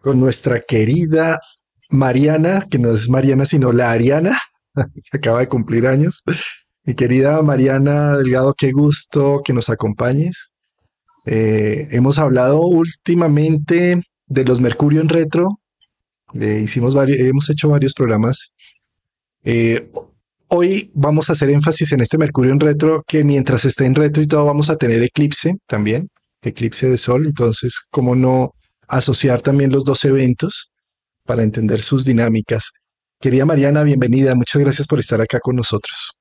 con nuestra querida Mariana, que no es Mariana, sino la Ariana, que acaba de cumplir años. Mi querida Mariana Delgado, qué gusto que nos acompañes. Hemos hablado últimamente de los Mercurio en Retro. Hemos hecho varios programas. Eh, Hoy vamos a hacer énfasis en este Mercurio en Retro, que mientras esté en retro y todo vamos a tener eclipse también, eclipse de sol. Entonces, ¿cómo no asociar también los dos eventos para entender sus dinámicas? Querida Mariana, bienvenida. Muchas gracias por estar acá con nosotros.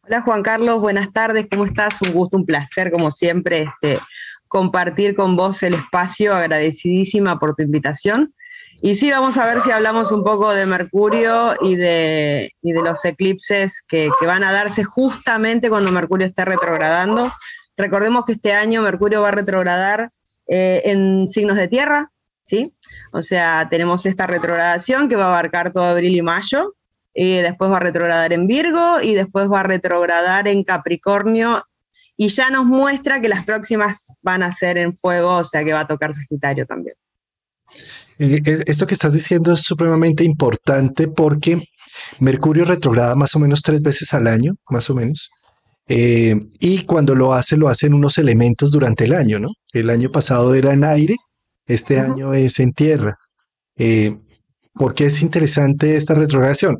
Hola Juan Carlos, buenas tardes, ¿cómo estás? Un gusto, un placer, como siempre, compartir con vos el espacio, agradecidísima por tu invitación. Y sí, vamos a ver si hablamos un poco de Mercurio y de los eclipses que van a darse justamente cuando Mercurio esté retrogradando. Recordemos que este año Mercurio va a retrogradar en signos de tierra, ¿sí? O sea, tenemos esta retrogradación que va a abarcar todo abril y mayo, y después va a retrogradar en Virgo, y después va a retrogradar en Capricornio, y ya nos muestra que las próximas van a ser en fuego, o sea que va a tocar Sagitario también. Esto que estás diciendo es supremamente importante porque Mercurio retrograda más o menos 3 veces al año, más o menos. Y cuando lo hace en unos elementos durante el año, ¿no? El año pasado era en aire, este año es en tierra. Eh, ¿Por qué es interesante esta retrogradación?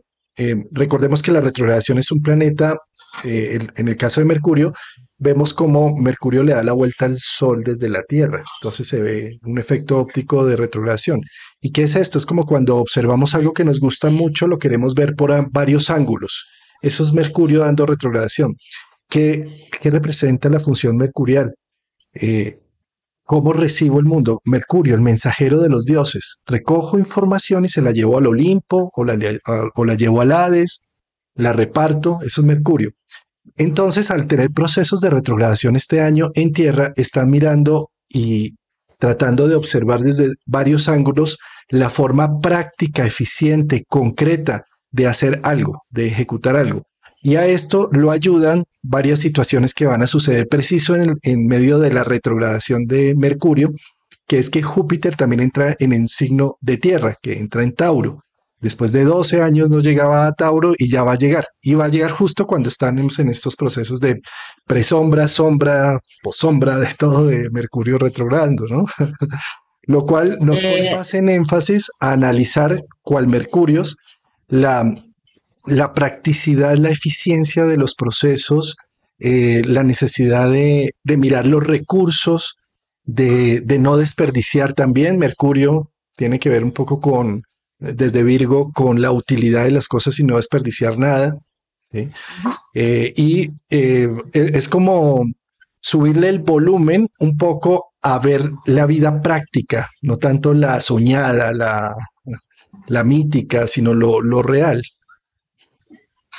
Recordemos que la retrogradación es un planeta, en el caso de Mercurio, vemos como Mercurio le da la vuelta al Sol desde la Tierra, entonces se ve un efecto óptico de retrogradación. ¿Y qué es esto? Es como cuando observamos algo que nos gusta mucho, lo queremos ver por varios ángulos. Eso es Mercurio dando retrogradación. ¿Qué representa la función mercurial? Eh, ¿Cómo recibo el mundo? Mercurio, el mensajero de los dioses. Recojo información y se la llevo al Olimpo o la llevo al Hades, la reparto, eso es Mercurio. Entonces, al tener procesos de retrogradación este año en Tierra, están mirando y tratando de observar desde varios ángulos la forma práctica, eficiente, concreta de hacer algo, de ejecutar algo. Y a esto lo ayudan varias situaciones que van a suceder preciso en medio de la retrogradación de Mercurio, que es que Júpiter también entra en el signo de Tierra, que entra en Tauro. Después de 12 años no llegaba a Tauro y ya va a llegar. Y va a llegar justo cuando estamos en estos procesos de presombra, sombra, posombra, de todo de Mercurio retrogradando, ¿no? Lo cual nos pone más en énfasis a analizar cuál Mercurios, la, la practicidad, la eficiencia de los procesos, la necesidad de mirar los recursos, de no desperdiciar también. Mercurio tiene que ver un poco con, desde Virgo, con la utilidad de las cosas y no desperdiciar nada. ¿Sí? Es como subirle el volumen un poco a ver la vida práctica, no tanto la soñada, la mítica, sino lo real.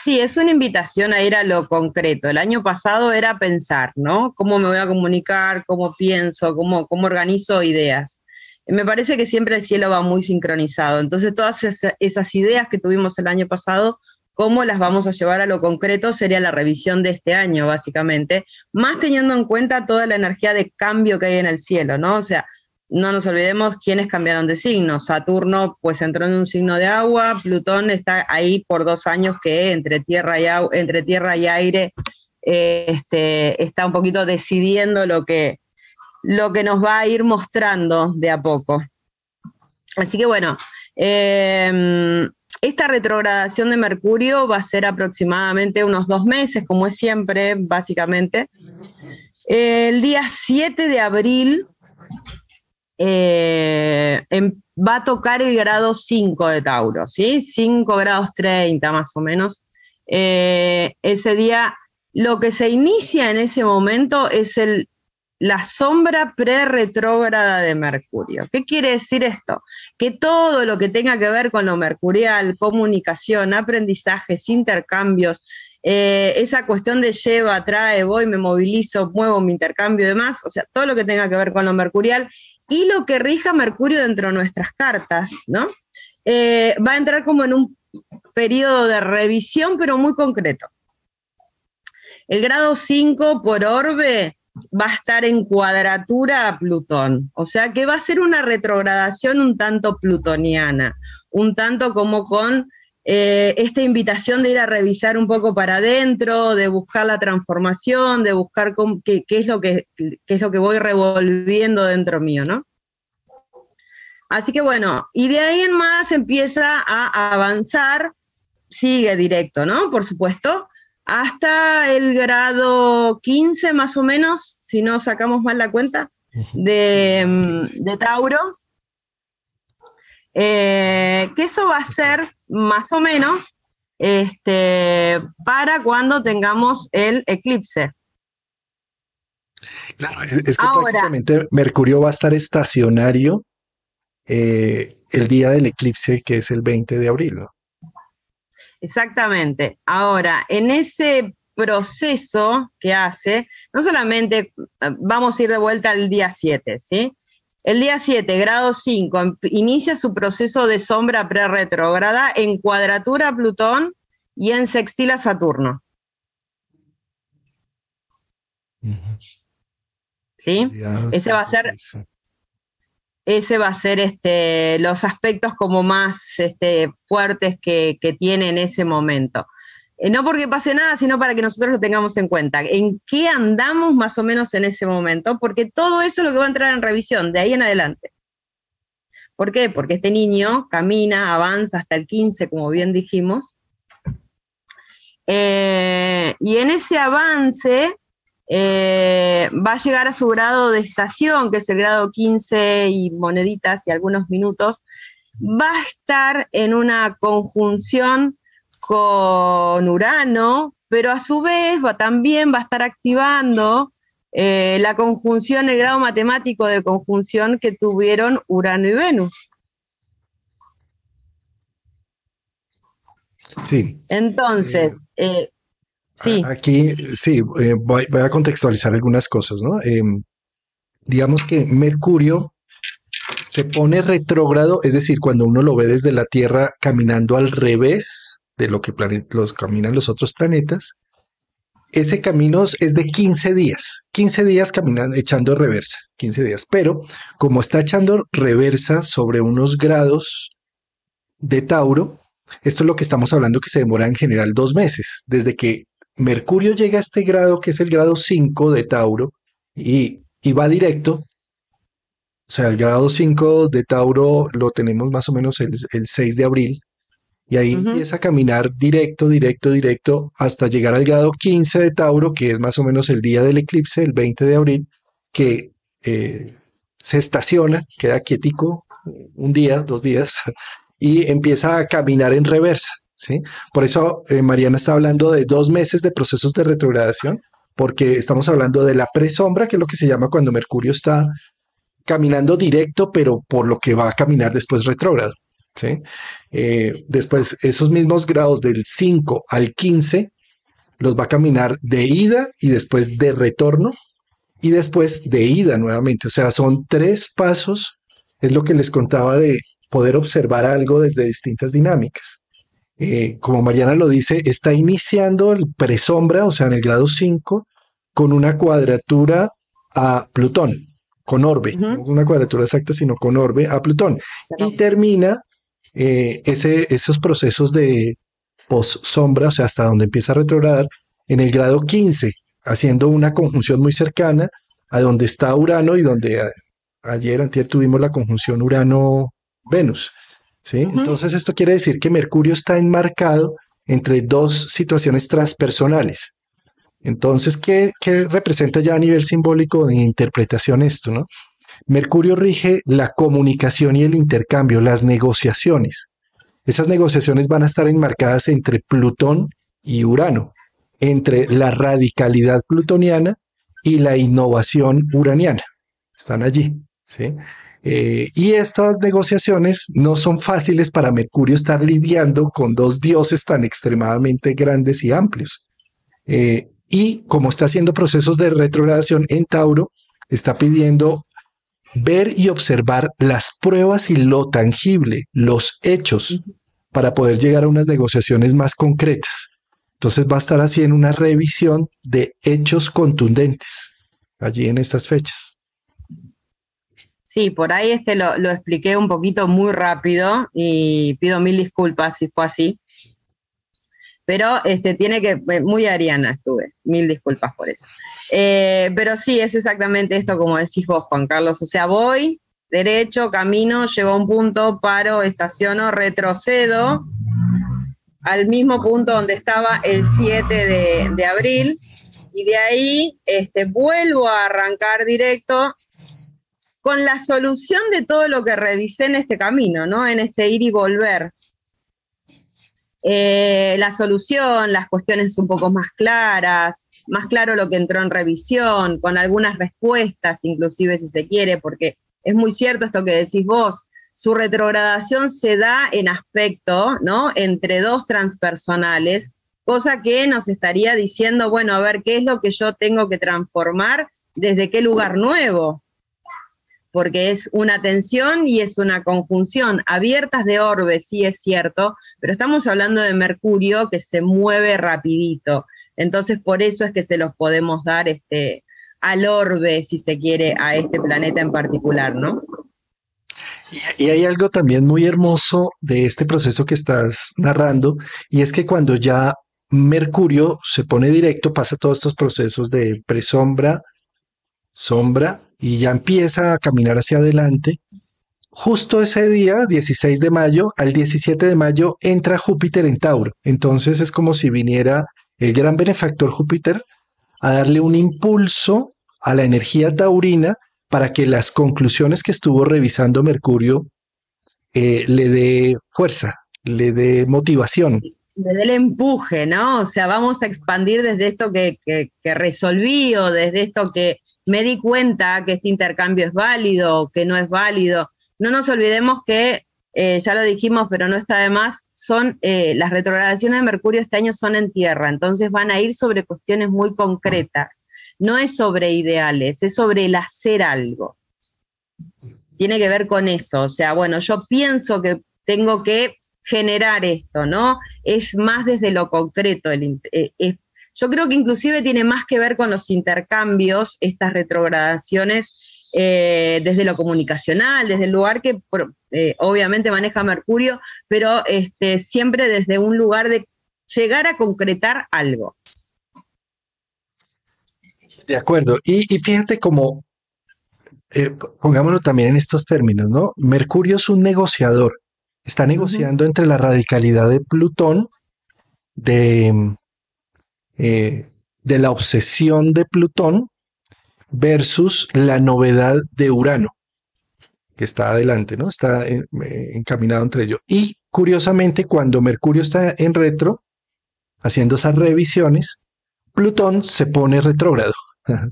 Sí, es una invitación a ir a lo concreto. El año pasado era pensar, ¿no? ¿Cómo me voy a comunicar? ¿Cómo pienso? ¿Cómo organizo ideas? Me parece que siempre el cielo va muy sincronizado. Entonces, todas esas ideas que tuvimos el año pasado, ¿cómo las vamos a llevar a lo concreto? Sería la revisión de este año, básicamente, más teniendo en cuenta toda la energía de cambio que hay en el cielo, ¿no? O sea, no nos olvidemos quiénes cambiaron de signo. Saturno pues entró en un signo de agua, Plutón está ahí por 2 años que entre tierra y aire está un poquito decidiendo lo que nos va a ir mostrando de a poco. Así que bueno, esta retrogradación de Mercurio va a ser aproximadamente unos 2 meses, como es siempre, básicamente. El día 7 de abril va a tocar el grado 5 de Tauro, ¿sí? 5 grados 30 más o menos. Ese día, lo que se inicia en ese momento es la sombra pre-retrógrada de Mercurio. ¿Qué quiere decir esto? Que todo lo que tenga que ver con lo mercurial, comunicación, aprendizajes, intercambios, esa cuestión de lleva, trae, voy, me movilizo, muevo mi intercambio y demás, o sea, todo lo que tenga que ver con lo mercurial y lo que rija Mercurio dentro de nuestras cartas, ¿no? Va a entrar como en un periodo de revisión, pero muy concreto. El grado 5 por orbe va a estar en cuadratura a Plutón. O sea que va a ser una retrogradación un tanto plutoniana, un tanto como con esta invitación de ir a revisar un poco para adentro, de buscar la transformación, de buscar qué es lo que voy revolviendo dentro mío, ¿no? Así que bueno, y de ahí en más empieza a avanzar, sigue directo, ¿no? Por supuesto, hasta el grado 15 más o menos, si no sacamos mal la cuenta, de Tauro, que eso va a ser más o menos para cuando tengamos el eclipse. Claro, es que ahora, prácticamente Mercurio va a estar estacionario el día del eclipse, que es el 20 de abril, ¿no? Exactamente. Ahora, en ese proceso que hace, no solamente vamos a ir de vuelta al día 7, ¿sí? El día 7, grado 5, inicia su proceso de sombra prerretrógrada en cuadratura a Plutón y en sextil a Saturno. ¿Sí? Ese va a ser... Ese va a ser los aspectos como más fuertes que tiene en ese momento. No porque pase nada, sino para que nosotros lo tengamos en cuenta. ¿En qué andamos más o menos en ese momento? Porque todo eso es lo que va a entrar en revisión, de ahí en adelante. ¿Por qué? Porque este niño camina, avanza hasta el 15, como bien dijimos. Y en ese avance... va a llegar a su grado de estación, que es el grado 15 y moneditas y algunos minutos, va a estar en una conjunción con Urano, pero a su vez también va a estar activando la conjunción, el grado matemático de conjunción que tuvieron Urano y Venus. Sí. Entonces... sí. Aquí sí, voy a contextualizar algunas cosas, ¿no? Digamos que Mercurio se pone retrógrado, es decir, cuando uno lo ve desde la Tierra caminando al revés de lo que caminan los otros planetas, ese camino es de 15 días caminando, echando reversa, 15 días, pero como está echando reversa sobre unos grados de Tauro, esto es lo que estamos hablando que se demora en general 2 meses, desde que Mercurio llega a este grado, que es el grado 5 de Tauro, y va directo. O sea, el grado 5 de Tauro lo tenemos más o menos el 6 de abril, y ahí empieza a caminar directo, hasta llegar al grado 15 de Tauro, que es más o menos el día del eclipse, el 20 de abril, que se estaciona, queda quietico un día, 2 días, y empieza a caminar en reversa. ¿Sí? Por eso Mariana está hablando de 2 meses de procesos de retrogradación, porque estamos hablando de la presombra, que es lo que se llama cuando Mercurio está caminando directo, pero por lo que va a caminar después retrógrado. ¿Sí? Después, esos mismos grados del 5 al 15 los va a caminar de ida y después de retorno y después de ida nuevamente. O sea, son 3 pasos, es lo que les contaba de poder observar algo desde distintas dinámicas. Como Mariana lo dice, está iniciando el presombra, o sea, en el grado 5, con una cuadratura a Plutón, con orbe, no una cuadratura exacta, sino con orbe a Plutón. Y termina esos procesos de post-sombra, o sea, hasta donde empieza a retrogradar, en el grado 15, haciendo una conjunción muy cercana a donde está Urano y donde antier tuvimos la conjunción Urano-Venus. ¿Sí? Entonces esto quiere decir que Mercurio está enmarcado entre 2 situaciones transpersonales. Entonces, ¿qué representa ya a nivel simbólico de interpretación esto, ¿no? Mercurio rige la comunicación y el intercambio, las negociaciones. Esas negociaciones van a estar enmarcadas entre Plutón y Urano, entre la radicalidad plutoniana y la innovación uraniana. Están allí, ¿sí? Y estas negociaciones no son fáciles para Mercurio estar lidiando con 2 dioses tan extremadamente grandes y amplios. Y como está haciendo procesos de retrogradación en Tauro, está pidiendo ver y observar las pruebas y lo tangible, los hechos, para poder llegar a unas negociaciones más concretas. Entonces va a estar haciendo una revisión de hechos contundentes. allí en estas fechas. Sí, por ahí lo expliqué un poquito muy rápido y pido mil disculpas si fue así. Pero tiene que, muy ariana estuve, mil disculpas por eso. Pero sí, es exactamente esto como decís vos, Juan Carlos. O sea, voy derecho, camino, llego a un punto, paro, estaciono, retrocedo al mismo punto donde estaba el 7 de abril y de ahí vuelvo a arrancar directo con la solución de todo lo que revisé en este camino, ¿no? En este ir y volver. La solución, las cuestiones un poco más claras, más claro lo que entró en revisión, con algunas respuestas, inclusive si se quiere, porque es muy cierto esto que decís vos, su retrogradación se da en aspecto, ¿no? Entre dos transpersonales, cosa que nos estaría diciendo, bueno, a ver, ¿qué es lo que yo tengo que transformar? ¿Desde qué lugar nuevo? Porque es una tensión y es una conjunción, abiertas de orbe, sí es cierto, pero estamos hablando de Mercurio que se mueve rapidito, entonces por eso es que se los podemos dar al orbe, si se quiere, a este planeta en particular, ¿no? Y hay algo también muy hermoso de este proceso que estás narrando, y es que cuando ya Mercurio se pone directo, pasa todos estos procesos de presombra, sombra, y ya empieza a caminar hacia adelante. Justo ese día, 16 de mayo, al 17 de mayo, entra Júpiter en Tauro. Entonces es como si viniera el gran benefactor Júpiter a darle un impulso a la energía taurina para que las conclusiones que estuvo revisando Mercurio le dé fuerza, le dé motivación. Le dé el empuje, ¿no? O sea, vamos a expandir desde esto que resolví o desde esto que me di cuenta que este intercambio es válido, que no es válido. No nos olvidemos que, ya lo dijimos, pero no está de más, son las retrogradaciones de Mercurio este año son en Tierra, entonces van a ir sobre cuestiones muy concretas. No es sobre ideales, es sobre el hacer algo. Tiene que ver con eso, o sea, bueno, yo pienso que tengo que generar esto, ¿no? Es más desde lo concreto, yo creo que inclusive tiene más que ver con los intercambios, estas retrogradaciones, desde lo comunicacional, desde el lugar que obviamente maneja Mercurio, pero siempre desde un lugar de llegar a concretar algo. De acuerdo. Y fíjate cómo, pongámoslo también en estos términos, ¿no? Mercurio es un negociador. Está negociando entre la radicalidad de Plutón, de la obsesión de Plutón versus la novedad de Urano, que está adelante, ¿no? Está encaminado entre ellos. Y curiosamente, cuando Mercurio está en retro, haciendo esas revisiones, Plutón se pone retrógrado,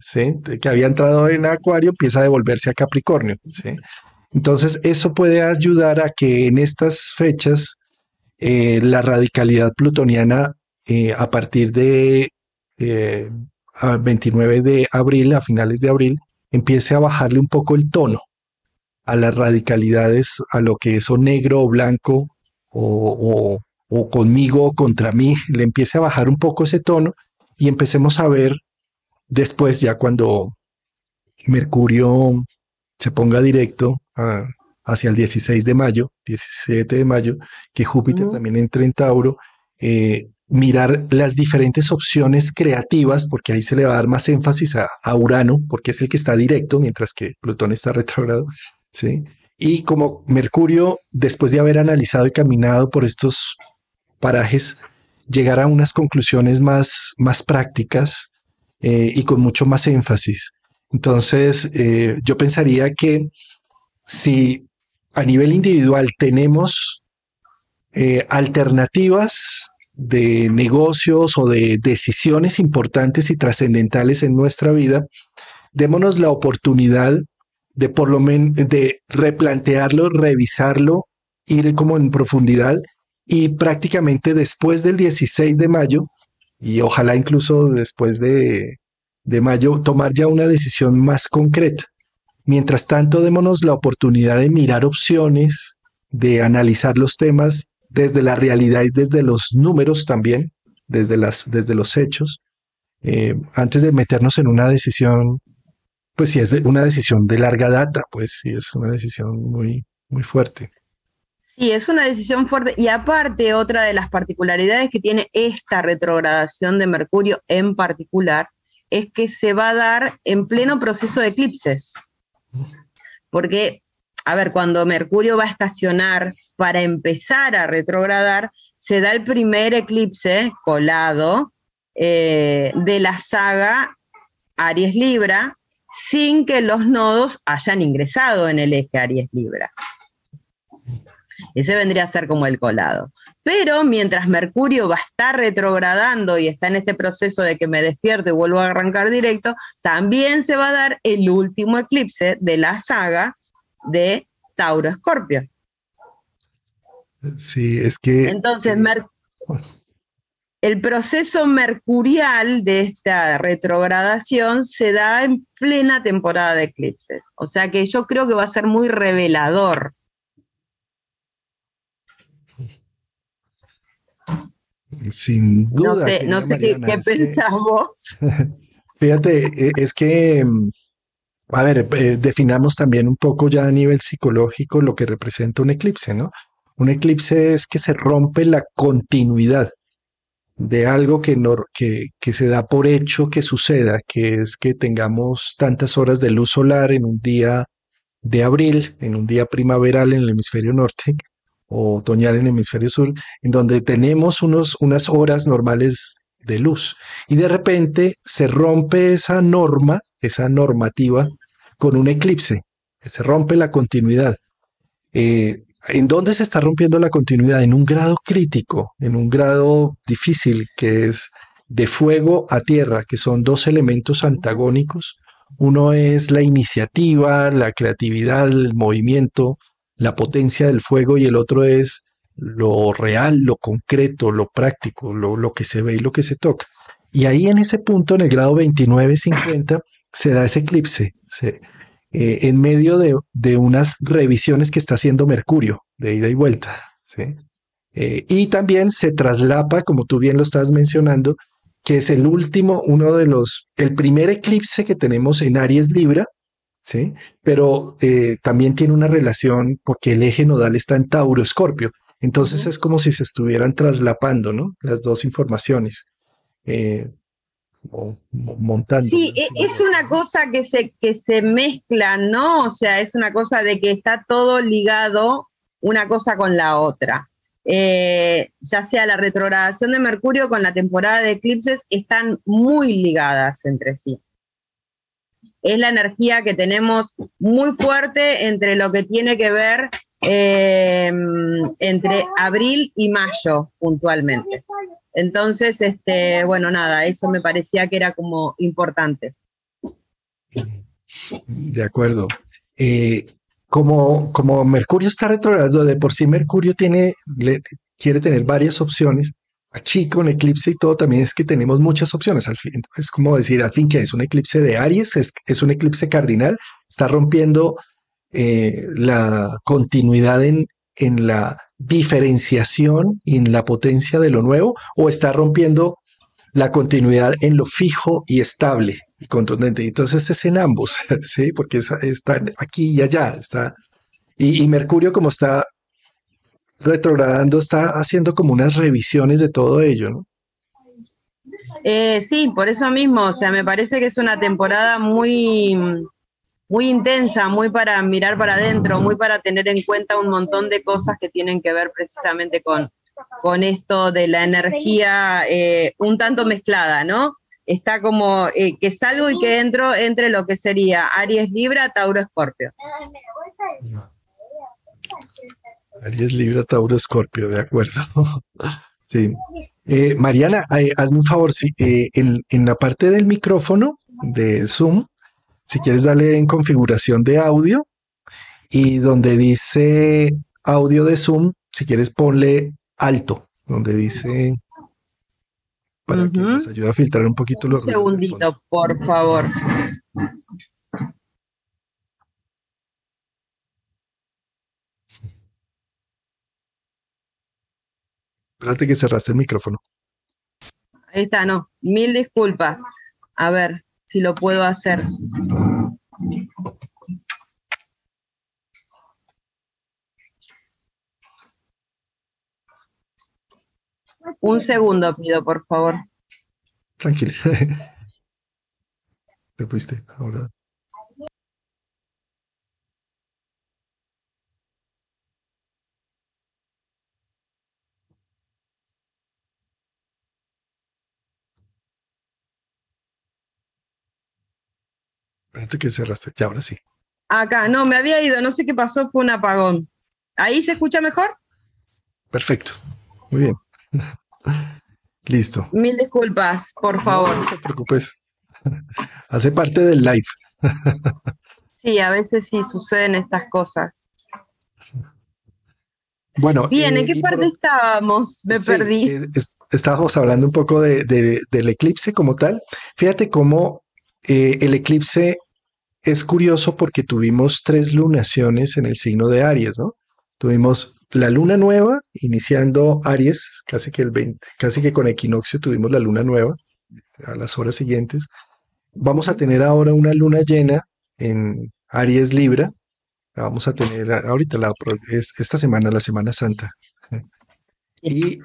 ¿sí? Que había entrado en Acuario, empieza a devolverse a Capricornio, ¿sí? Entonces, eso puede ayudar a que en estas fechas la radicalidad plutoniana a partir de 29 de abril, a finales de abril, empiece a bajarle un poco el tono a las radicalidades, a lo que es o negro o blanco o conmigo o contra mí, le empiece a bajar un poco ese tono y empecemos a ver después, ya cuando Mercurio se ponga directo hacia el 16 de mayo, 17 de mayo, que Júpiter también entre en Tauro, mirar las diferentes opciones creativas, porque ahí se le va a dar más énfasis a Urano, porque es el que está directo, mientras que Plutón está retrógrado, ¿sí? Y como Mercurio, después de haber analizado y caminado por estos parajes, llegar a unas conclusiones más prácticas y con mucho más énfasis. Entonces, yo pensaría que si a nivel individual tenemos alternativas de negocios o de decisiones importantes y trascendentales en nuestra vida, démonos la oportunidad de por lo menos de replantearlo, revisarlo, ir como en profundidad y prácticamente después del 16 de mayo y ojalá incluso después de mayo tomar ya una decisión más concreta. Mientras tanto, démonos la oportunidad de mirar opciones, de analizar los temas desde la realidad y desde los números también, desde los hechos, antes de meternos en una decisión pues sí es una decisión de larga data, pues sí es una decisión muy, muy fuerte. Sí, es una decisión fuerte. Y aparte, otra de las particularidades que tiene esta retrogradación de Mercurio en particular es que se va a dar en pleno proceso de eclipses. Porque, a ver, cuando Mercurio va a estacionar para empezar a retrogradar, se da el primer eclipse colado de la saga Aries-Libra, sin que los nodos hayan ingresado en el eje Aries-Libra. Ese vendría a ser como el colado. Pero mientras Mercurio va a estar retrogradando y está en este proceso de que me despierto y vuelvo a arrancar directo, también se va a dar el último eclipse de la saga de Tauro-Escorpio. Sí, es que... Entonces, el proceso mercurial de esta retrogradación se da en plena temporada de eclipses. O sea que yo creo que va a ser muy revelador. Sin duda, no sé qué pensás vos. Fíjate, es que, a ver, definamos también un poco ya a nivel psicológico lo que representa un eclipse, ¿no? Un eclipse es que se rompe la continuidad de algo que, no, que se da por hecho que suceda, que es que tengamos tantas horas de luz solar en un día de abril, en un día primaveral en el hemisferio norte o otoñal en el hemisferio sur, en donde tenemos unas horas normales de luz. Y de repente se rompe esa norma, esa normativa, con un eclipse. Se rompe la continuidad. ¿En dónde se está rompiendo la continuidad? En un grado crítico, en un grado difícil, que es de fuego a tierra, que son dos elementos antagónicos. Uno es la iniciativa, la creatividad, el movimiento, la potencia del fuego, y el otro es lo real, lo concreto, lo práctico, lo que se ve y lo que se toca. Y ahí en ese punto, en el grado 29-50, se da ese eclipse. En medio de unas revisiones que está haciendo Mercurio, de ida y vuelta. ¿Sí? Y también se traslapa, como tú bien lo estás mencionando, que es el último, el primer eclipse que tenemos en Aries Libra, ¿sí? Pero también tiene una relación porque el eje nodal está en Tauro Escorpio. Entonces es como si se estuvieran traslapando, ¿no? Las dos informaciones. Montando. Sí, es una cosa que se mezcla, ¿no? O sea, es una cosa de que está todo ligado una cosa con la otra. Ya sea la retrogradación de Mercurio con la temporada de eclipses, están muy ligadas entre sí. Es la energía que tenemos muy fuerte entre lo que tiene que ver entre abril y mayo, puntualmente. Entonces, bueno, nada, eso me parecía que era como importante. De acuerdo. Como Mercurio está retrogrado, de por sí Mercurio quiere tener varias opciones. Aquí con eclipse y todo también es que tenemos muchas opciones al fin. Es como decir, al fin que es un eclipse de Aries, es un eclipse cardinal, está rompiendo la continuidad en la diferenciación y en la potencia de lo nuevo, o está rompiendo la continuidad en lo fijo y estable y contundente. Entonces es en ambos, ¿sí? Porque está aquí y allá, y Mercurio, como está retrogradando, está haciendo como unas revisiones de todo ello, ¿no? Sí, por eso mismo, o sea, me parece que es una temporada muy, muy intensa, muy para mirar para adentro, muy para tener en cuenta un montón de cosas que tienen que ver precisamente con esto de la energía un tanto mezclada, ¿no? Está como que salgo y que entro entre lo que sería Aries Libra, Tauro Escorpio. Aries Libra, Tauro Escorpio, de acuerdo. Sí. Mariana, hazme un favor, sí, en la parte del micrófono de Zoom, si quieres darle en configuración de audio, y donde dice audio de Zoom, si quieres ponle alto, donde dice, para que nos ayude a filtrar un poquito los ruidos. Un segundito, por favor. Espérate que cerraste el micrófono. Ahí está, no, 1000 disculpas. A ver si lo puedo hacer. Un segundo pido, por favor. Tranquilo. Te fuiste ahora. Espérate que cerraste. Ya, ahora sí. Acá, no, me había ido, no sé qué pasó, fue un apagón. ¿Ahí se escucha mejor? Perfecto. Muy bien. Listo. Mil disculpas, por No, favor. no te preocupes. Hace parte del live. Sí, a veces sí suceden estas cosas. Bueno, Bien, ¿en qué parte estábamos? Me sí, perdí. estábamos hablando un poco del eclipse como tal. Fíjate cómo el eclipse es curioso porque tuvimos tres lunaciones en el signo de Aries, ¿no? Tuvimos la luna nueva iniciando Aries, casi que el 20, casi que con equinoccio tuvimos la luna nueva a las horas siguientes. Vamos a tener ahora una luna llena en Aries Libra. La vamos a tener ahorita, esta semana, la Semana Santa. Y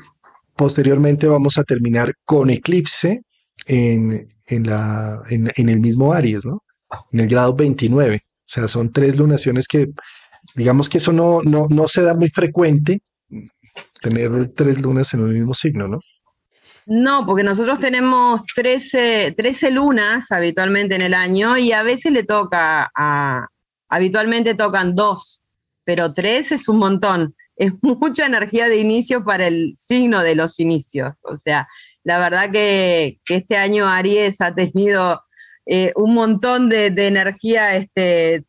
posteriormente vamos a terminar con eclipse en el mismo Aries, ¿no? En el grado 29. O sea, son tres lunaciones que, digamos que eso no se da muy frecuente, tener tres lunas en un mismo signo, ¿no? No, porque nosotros tenemos 13 lunas habitualmente en el año y a veces habitualmente tocan 2, pero 3 es un montón. Es mucha energía de inicio para el signo de los inicios. O sea, la verdad que este año Aries ha tenido un montón de energía,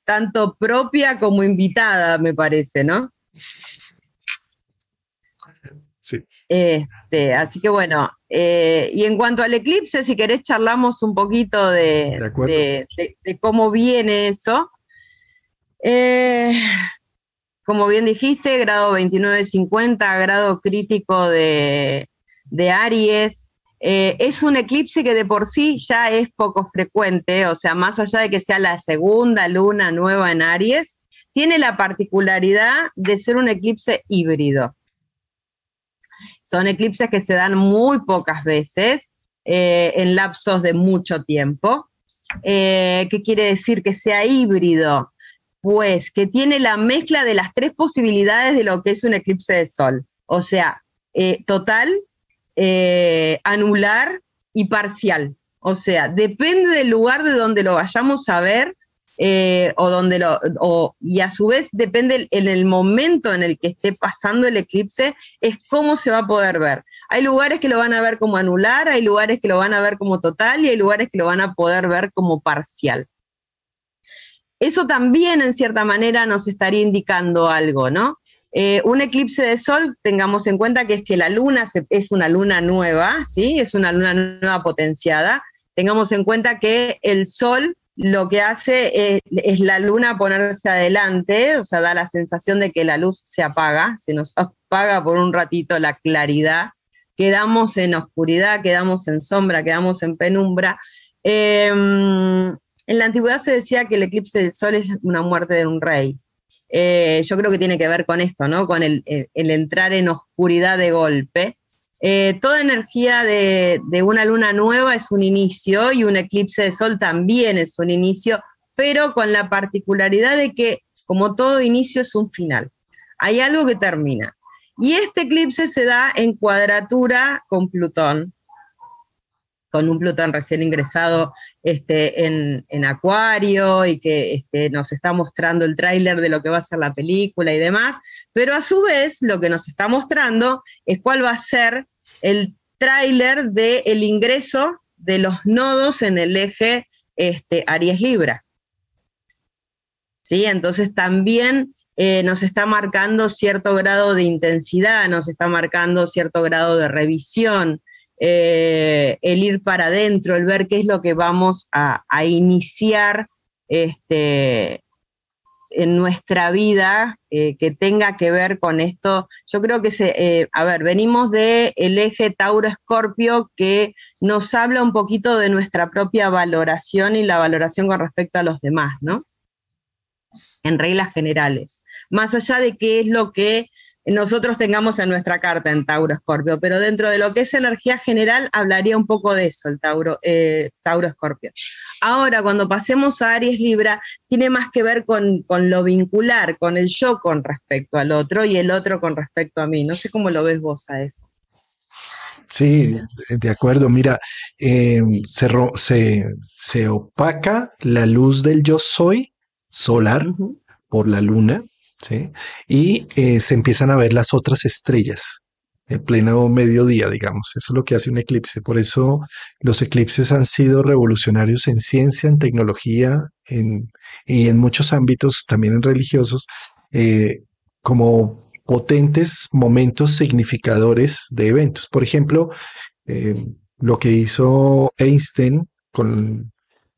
tanto propia como invitada, me parece, ¿no? Sí. Así que bueno, y en cuanto al eclipse, si querés charlamos un poquito De acuerdo. de cómo viene eso. Como bien dijiste, grado 29-50, grado crítico de Aries. Es un eclipse que de por sí ya es poco frecuente, o sea, más allá de que sea la segunda luna nueva en Aries, tiene la particularidad de ser un eclipse híbrido. Son eclipses que se dan muy pocas veces, en lapsos de mucho tiempo. ¿Qué quiere decir que sea híbrido? Pues que tiene la mezcla de las tres posibilidades de lo que es un eclipse de sol. O sea, total, anular y parcial. O sea, depende del lugar de donde lo vayamos a ver, y a su vez depende en el momento en el que esté pasando el eclipse, es cómo se va a poder ver. Hay lugares que lo van a ver como anular, hay lugares que lo van a ver como total y hay lugares que lo van a poder ver como parcial. Eso también en cierta manera nos estaría indicando algo, ¿no? Un eclipse de sol, tengamos en cuenta que es que la luna es una luna nueva, ¿sí? Es una luna nueva potenciada. Tengamos en cuenta que el sol lo que hace es la luna ponerse adelante, o sea, da la sensación de que la luz se apaga, se nos apaga por un ratito la claridad, quedamos en oscuridad, quedamos en sombra, quedamos en penumbra. En la antigüedad se decía que el eclipse del sol es una muerte de un rey. Yo creo que tiene que ver con esto, ¿no? Con el entrar en oscuridad de golpe. Toda energía de una luna nueva es un inicio y un eclipse de sol también es un inicio, pero con la particularidad de que, como todo inicio, es un final. Hay algo que termina. Y este eclipse se da en cuadratura con Plutón, con un Plutón recién ingresado en Acuario y que nos está mostrando el tráiler de lo que va a ser la película y demás, pero a su vez lo que nos está mostrando es cuál va a ser el tráiler del ingreso de los nodos en el eje Aries-Libra. ¿Sí? Entonces también nos está marcando cierto grado de intensidad, nos está marcando cierto grado de revisión, el ir para adentro, el ver qué es lo que vamos a iniciar en nuestra vida que tenga que ver con esto. Yo creo que venimos del eje Tauro-Escorpio que nos habla un poquito de nuestra propia valoración y la valoración con respecto a los demás, ¿no? En reglas generales. Más allá de qué es lo que nosotros tengamos en nuestra carta en Tauro Escorpio, pero dentro de lo que es energía general hablaría un poco de eso, el Tauro Escorpio. Ahora, cuando pasemos a Aries Libra, tiene más que ver con lo vincular, con el yo con respecto al otro y el otro con respecto a mí. No sé cómo lo ves vos a eso. Sí, de acuerdo. Mira, se opaca la luz del yo soy solar por la luna, ¿sí? Y se empiezan a ver las otras estrellas en pleno mediodía, digamos. Eso es lo que hace un eclipse. Por eso los eclipses han sido revolucionarios en ciencia, en tecnología, y en muchos ámbitos, también en religiosos, eh, como potentes momentos significadores de eventos. Por ejemplo, eh, lo que hizo Einstein con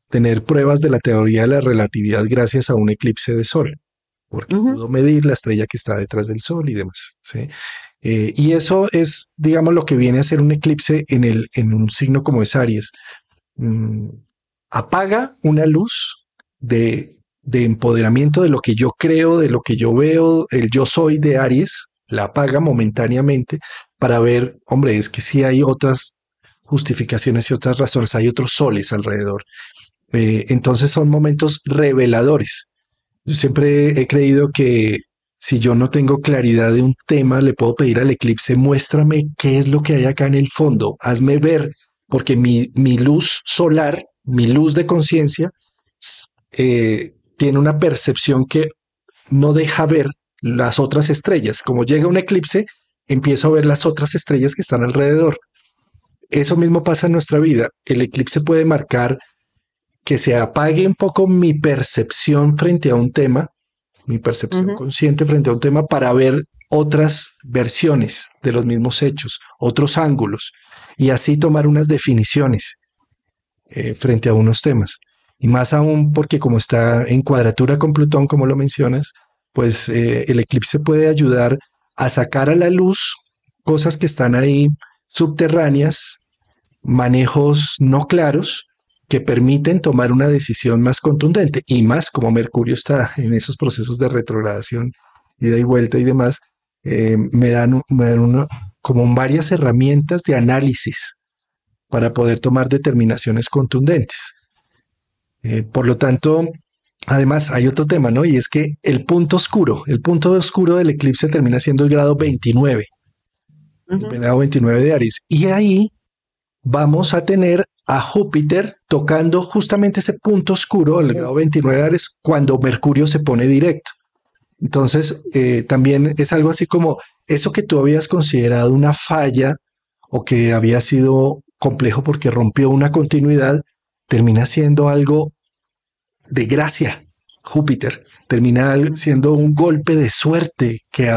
tener pruebas de la teoría de la relatividad gracias a un eclipse de sol, porque pudo medir la estrella que está detrás del sol y demás, ¿sí? Y eso es, digamos, lo que viene a ser un eclipse en un signo como es Aries. Mm, Apaga una luz de empoderamiento de lo que yo creo, de lo que yo veo, el yo soy de Aries, la apaga momentáneamente para ver, hombre, es que sí hay otras justificaciones y otras razones, hay otros soles alrededor. Entonces son momentos reveladores. Yo siempre he creído que si yo no tengo claridad de un tema, le puedo pedir al eclipse, muéstrame qué es lo que hay acá en el fondo, hazme ver, porque mi luz solar, mi luz de conciencia, tiene una percepción que no deja ver las otras estrellas. Como llega un eclipse, empiezo a ver las otras estrellas que están alrededor. Eso mismo pasa en nuestra vida. El eclipse puede marcar que se apague un poco mi percepción frente a un tema, mi percepción consciente frente a un tema para ver otras versiones de los mismos hechos, otros ángulos, y así tomar unas definiciones frente a unos temas. Y más aún porque como está en cuadratura con Plutón, como lo mencionas, pues el eclipse puede ayudar a sacar a la luz cosas que están ahí subterráneas, manejos no claros, que permiten tomar una decisión más contundente. Y más como Mercurio está en esos procesos de retrogradación, ida y vuelta y demás, me dan como varias herramientas de análisis para poder tomar determinaciones contundentes. Por lo tanto, además hay otro tema, ¿no? Y es que el punto oscuro del eclipse termina siendo el grado 29, el grado 29 de Aries. Y ahí vamos a tener a Júpiter tocando justamente ese punto oscuro, el grado 29 de Aries, cuando Mercurio se pone directo. Entonces, también es algo así como eso que tú habías considerado una falla o que había sido complejo porque rompió una continuidad, termina siendo algo de gracia. Júpiter termina siendo un golpe de suerte que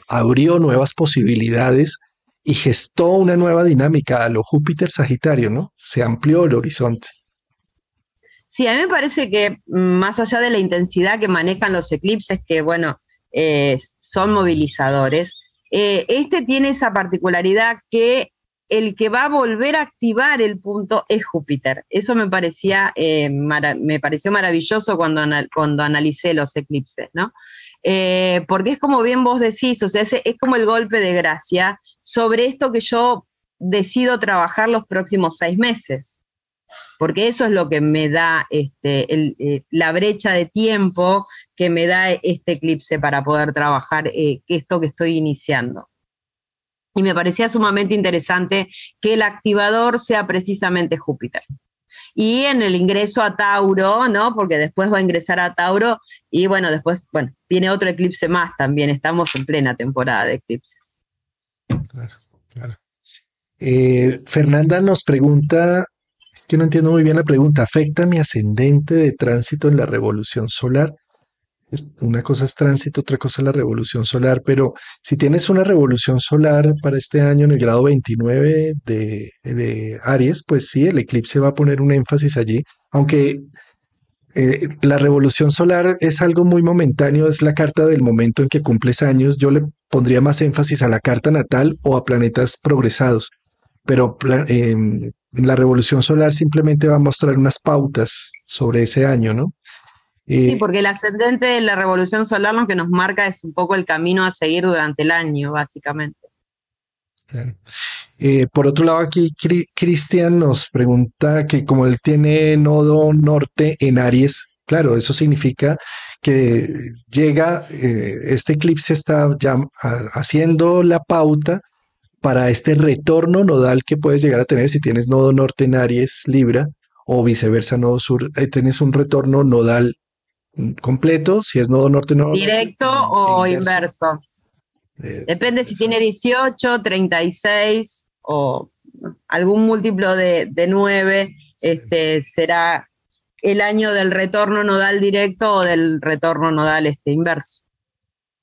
abrió nuevas posibilidades y gestó una nueva dinámica a lo Júpiter Sagitario, ¿no? Se amplió el horizonte. Sí, a mí me parece que más allá de la intensidad que manejan los eclipses, que bueno, son movilizadores, este tiene esa particularidad que el que va a volver a activar el punto es Júpiter. Eso me pareció maravilloso cuando analicé los eclipses, ¿no? Porque es como bien vos decís, o sea, es como el golpe de gracia sobre esto que yo decido trabajar los próximos 6 meses. Porque eso es lo que me da la brecha de tiempo que me da este eclipse para poder trabajar esto que estoy iniciando. Y me parecía sumamente interesante que el activador sea precisamente Júpiter. Y en el ingreso a Tauro, ¿no? Porque después va a ingresar a Tauro y bueno, después, bueno, viene otro eclipse más también. Estamos en plena temporada de eclipses. Claro, claro. Fernanda nos pregunta, es que no entiendo muy bien la pregunta, ¿afecta mi ascendente de tránsito en la revolución solar? Una cosa es tránsito, otra cosa es la revolución solar, pero si tienes una revolución solar para este año en el grado 29 de Aries, pues sí, el eclipse va a poner un énfasis allí, aunque la revolución solar es algo muy momentáneo, es la carta del momento en que cumples años. Yo le pondría más énfasis a la carta natal o a planetas progresados, pero la revolución solar simplemente va a mostrar unas pautas sobre ese año, ¿no? Sí, porque el ascendente de la revolución solar lo que nos marca es un poco el camino a seguir durante el año, básicamente. Claro. Por otro lado, aquí Cristian nos pregunta que como él tiene nodo norte en Aries, claro, eso significa que llega, este eclipse está ya haciendo la pauta para este retorno nodal que puedes llegar a tener si tienes nodo norte en Aries, Libra, o viceversa, nodo sur, tienes un retorno nodal completo, si es nodo norte, nodo norte, ¿Directo e o inverso? Depende si exacto. tiene 18, 36 o algún múltiplo de 9, será el año del retorno nodal directo o del retorno nodal inverso.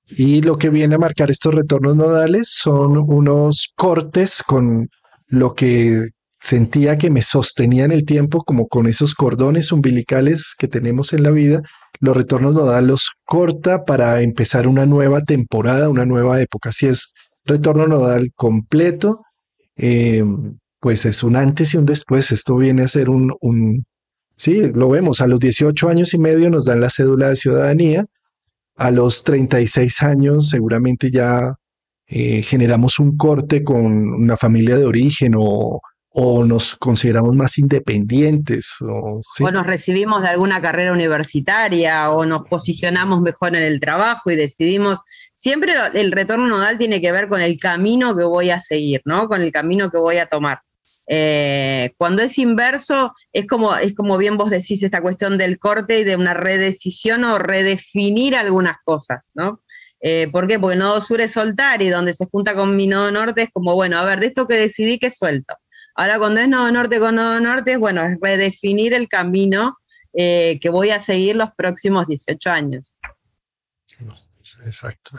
Y lo que viene a marcar estos retornos nodales son unos cortes con lo que sentía que me sostenía en el tiempo, como con esos cordones umbilicales que tenemos en la vida. Los retornos nodales los corta para empezar una nueva temporada, una nueva época. Si es retorno nodal completo, eh, pues es un antes y un después. Esto viene a ser sí, lo vemos, a los 18 años y medio nos dan la cédula de ciudadanía, a los 36 años seguramente ya generamos un corte con una familia de origen o nos consideramos más independientes. ¿Sí? O nos recibimos de alguna carrera universitaria o nos posicionamos mejor en el trabajo y decidimos, siempre el retorno nodal tiene que ver con el camino que voy a seguir, ¿no? Con el camino que voy a tomar. Cuando es inverso, es como bien vos decís, esta cuestión del corte y de una redecisión o redefinir algunas cosas, ¿no? ¿Por qué? Porque nodo sur es soltar y donde se junta con mi nodo norte es como, bueno, a ver, de esto que decidí, ¿qué suelto? Ahora cuando es nodo norte con nodo norte, es bueno, es redefinir el camino que voy a seguir los próximos 18 años. Exacto.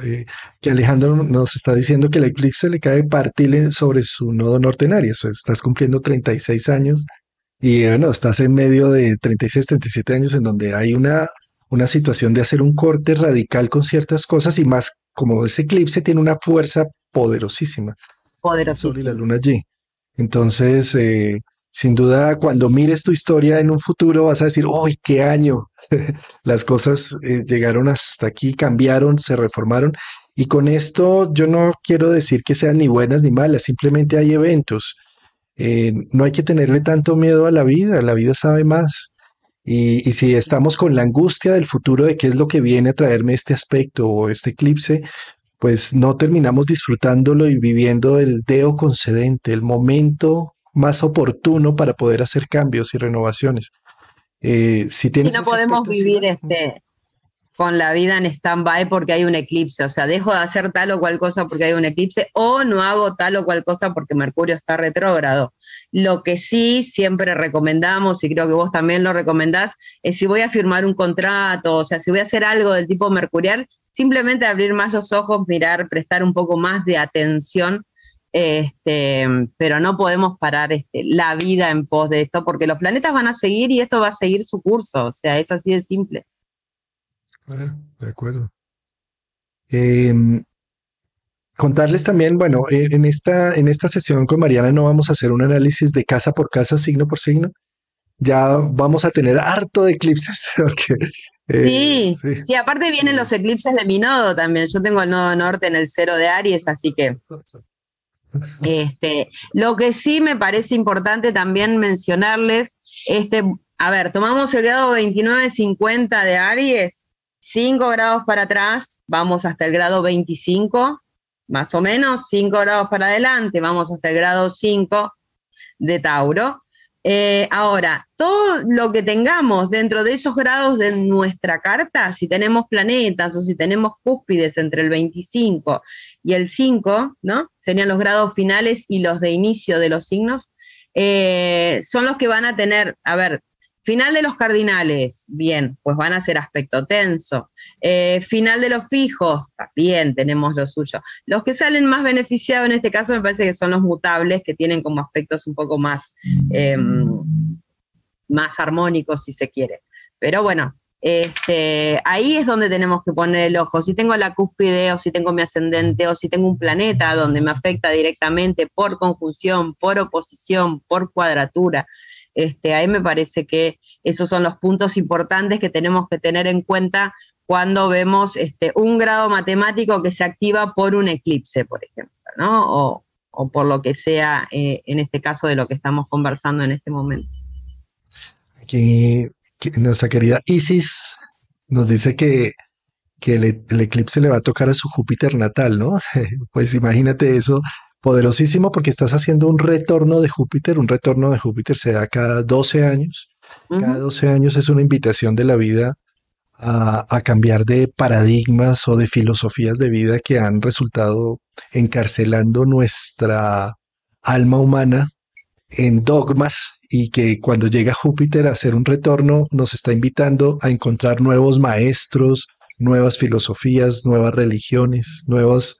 Que Alejandro nos está diciendo que el eclipse le cae partil sobre su nodo norte en Aries. O sea, estás cumpliendo 36 años y bueno, estás en medio de 36, 37 años en donde hay una situación de hacer un corte radical con ciertas cosas y más como ese eclipse tiene una fuerza poderosísima. Es el sol y la Poderosísimo. luna allí. Entonces, sin duda, cuando mires tu historia en un futuro, vas a decir, ¡ay, qué año! Las cosas llegaron hasta aquí, cambiaron, se reformaron. Y con esto yo no quiero decir que sean ni buenas ni malas, simplemente hay eventos. No hay que tenerle tanto miedo a la vida sabe más. Y si estamos con la angustia del futuro de qué es lo que viene a traerme este aspecto o este eclipse, pues no terminamos disfrutándolo y viviendo el deo concedente, el momento más oportuno para poder hacer cambios y renovaciones. Si Y tienes no ese podemos aspecto vivir encima, con la vida en stand-by porque hay un eclipse, o sea, dejo de hacer tal o cual cosa porque hay un eclipse o no hago tal o cual cosa porque Mercurio está retrógrado. Lo que sí siempre recomendamos, y creo que vos también lo recomendás, es si voy a firmar un contrato, o sea, si voy a hacer algo del tipo mercurial, simplemente abrir más los ojos, mirar, prestar un poco más de atención, pero no podemos parar la vida en pos de esto porque los planetas van a seguir y esto va a seguir su curso, o sea, es así de simple. bueno, de acuerdo. Eh, Contarles también, bueno, en esta sesión con Mariana no vamos a hacer un análisis de casa por casa, signo por signo. Ya vamos a tener harto de eclipses. Porque, Sí, sí. sí, aparte vienen los eclipses de mi nodo también. Yo tengo el nodo norte en el 0 de Aries, así que lo que sí me parece importante también mencionarles, a ver, tomamos el grado 29-50 de Aries, 5 grados para atrás, vamos hasta el grado 25, más o menos, 5 grados para adelante, vamos hasta el grado 5 de Tauro. Ahora, todo lo que tengamos dentro de esos grados de nuestra carta, si tenemos planetas o si tenemos cúspides entre el 25 y el 5, ¿no? Serían los grados finales y los de inicio de los signos, son los que van a tener, a ver, final de los cardinales, bien, pues van a ser aspecto tenso. Final de los fijos, también tenemos lo suyo. Los que salen más beneficiados en este caso me parece que son los mutables, que tienen como aspectos un poco más, más armónicos, si se quiere. Pero bueno, ahí es donde tenemos que poner el ojo. Si tengo la cúspide, o si tengo mi ascendente, o si tengo un planeta donde me afecta directamente por conjunción, por oposición, por cuadratura, Ahí me parece que esos son los puntos importantes que tenemos que tener en cuenta cuando vemos un grado matemático que se activa por un eclipse, por ejemplo, ¿no? O por lo que sea, en este caso de lo que estamos conversando en este momento. Aquí nuestra querida Isis nos dice que el eclipse le va a tocar a su Júpiter natal, ¿no? Pues imagínate eso, poderosísimo, porque estás haciendo un retorno de Júpiter. Un retorno de Júpiter se da cada 12 años. Cada 12 años es una invitación de la vida a cambiar de paradigmas o de filosofías de vida que han resultado encarcelando nuestra alma humana en dogmas, y que cuando llega Júpiter a hacer un retorno nos está invitando a encontrar nuevos maestros, nuevas filosofías, nuevas religiones, nuevos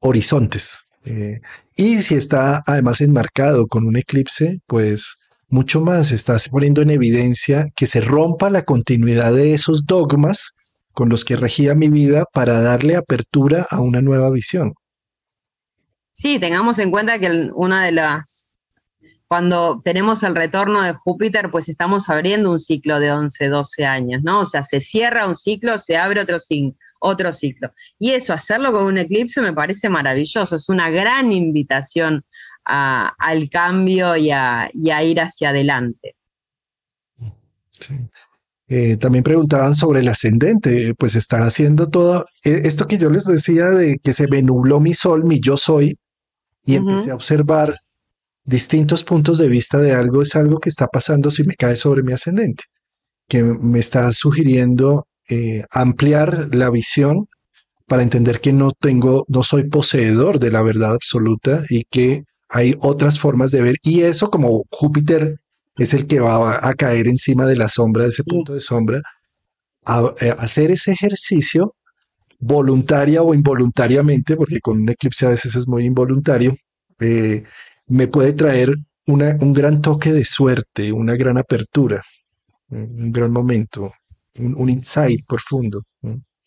horizontes. Y si está además enmarcado con un eclipse, pues mucho más está poniendo en evidencia que se rompa la continuidad de esos dogmas con los que regía mi vida para darle apertura a una nueva visión. Sí, tengamos en cuenta que cuando tenemos el retorno de Júpiter, pues estamos abriendo un ciclo de 11, 12 años, ¿no? O sea, se cierra un ciclo, se abre otro ciclo. Y eso, hacerlo con un eclipse me parece maravilloso, es una gran invitación al cambio y a ir hacia adelante. Sí. También preguntaban sobre el ascendente, pues están haciendo todo esto que yo les decía de que se me nubló mi sol, mi yo soy, y empecé a observar distintos puntos de vista de algo. Es algo que está pasando si me cae sobre mi ascendente, que me está sugiriendo ampliar la visión para entender que no soy poseedor de la verdad absoluta y que hay otras formas de ver. Y eso, como Júpiter es el que va a caer encima de la sombra, de ese punto de sombra, hacer ese ejercicio voluntaria o involuntariamente, porque con un eclipse a veces es muy involuntario, me puede traer un gran toque de suerte, una gran apertura, un gran momento, un insight profundo.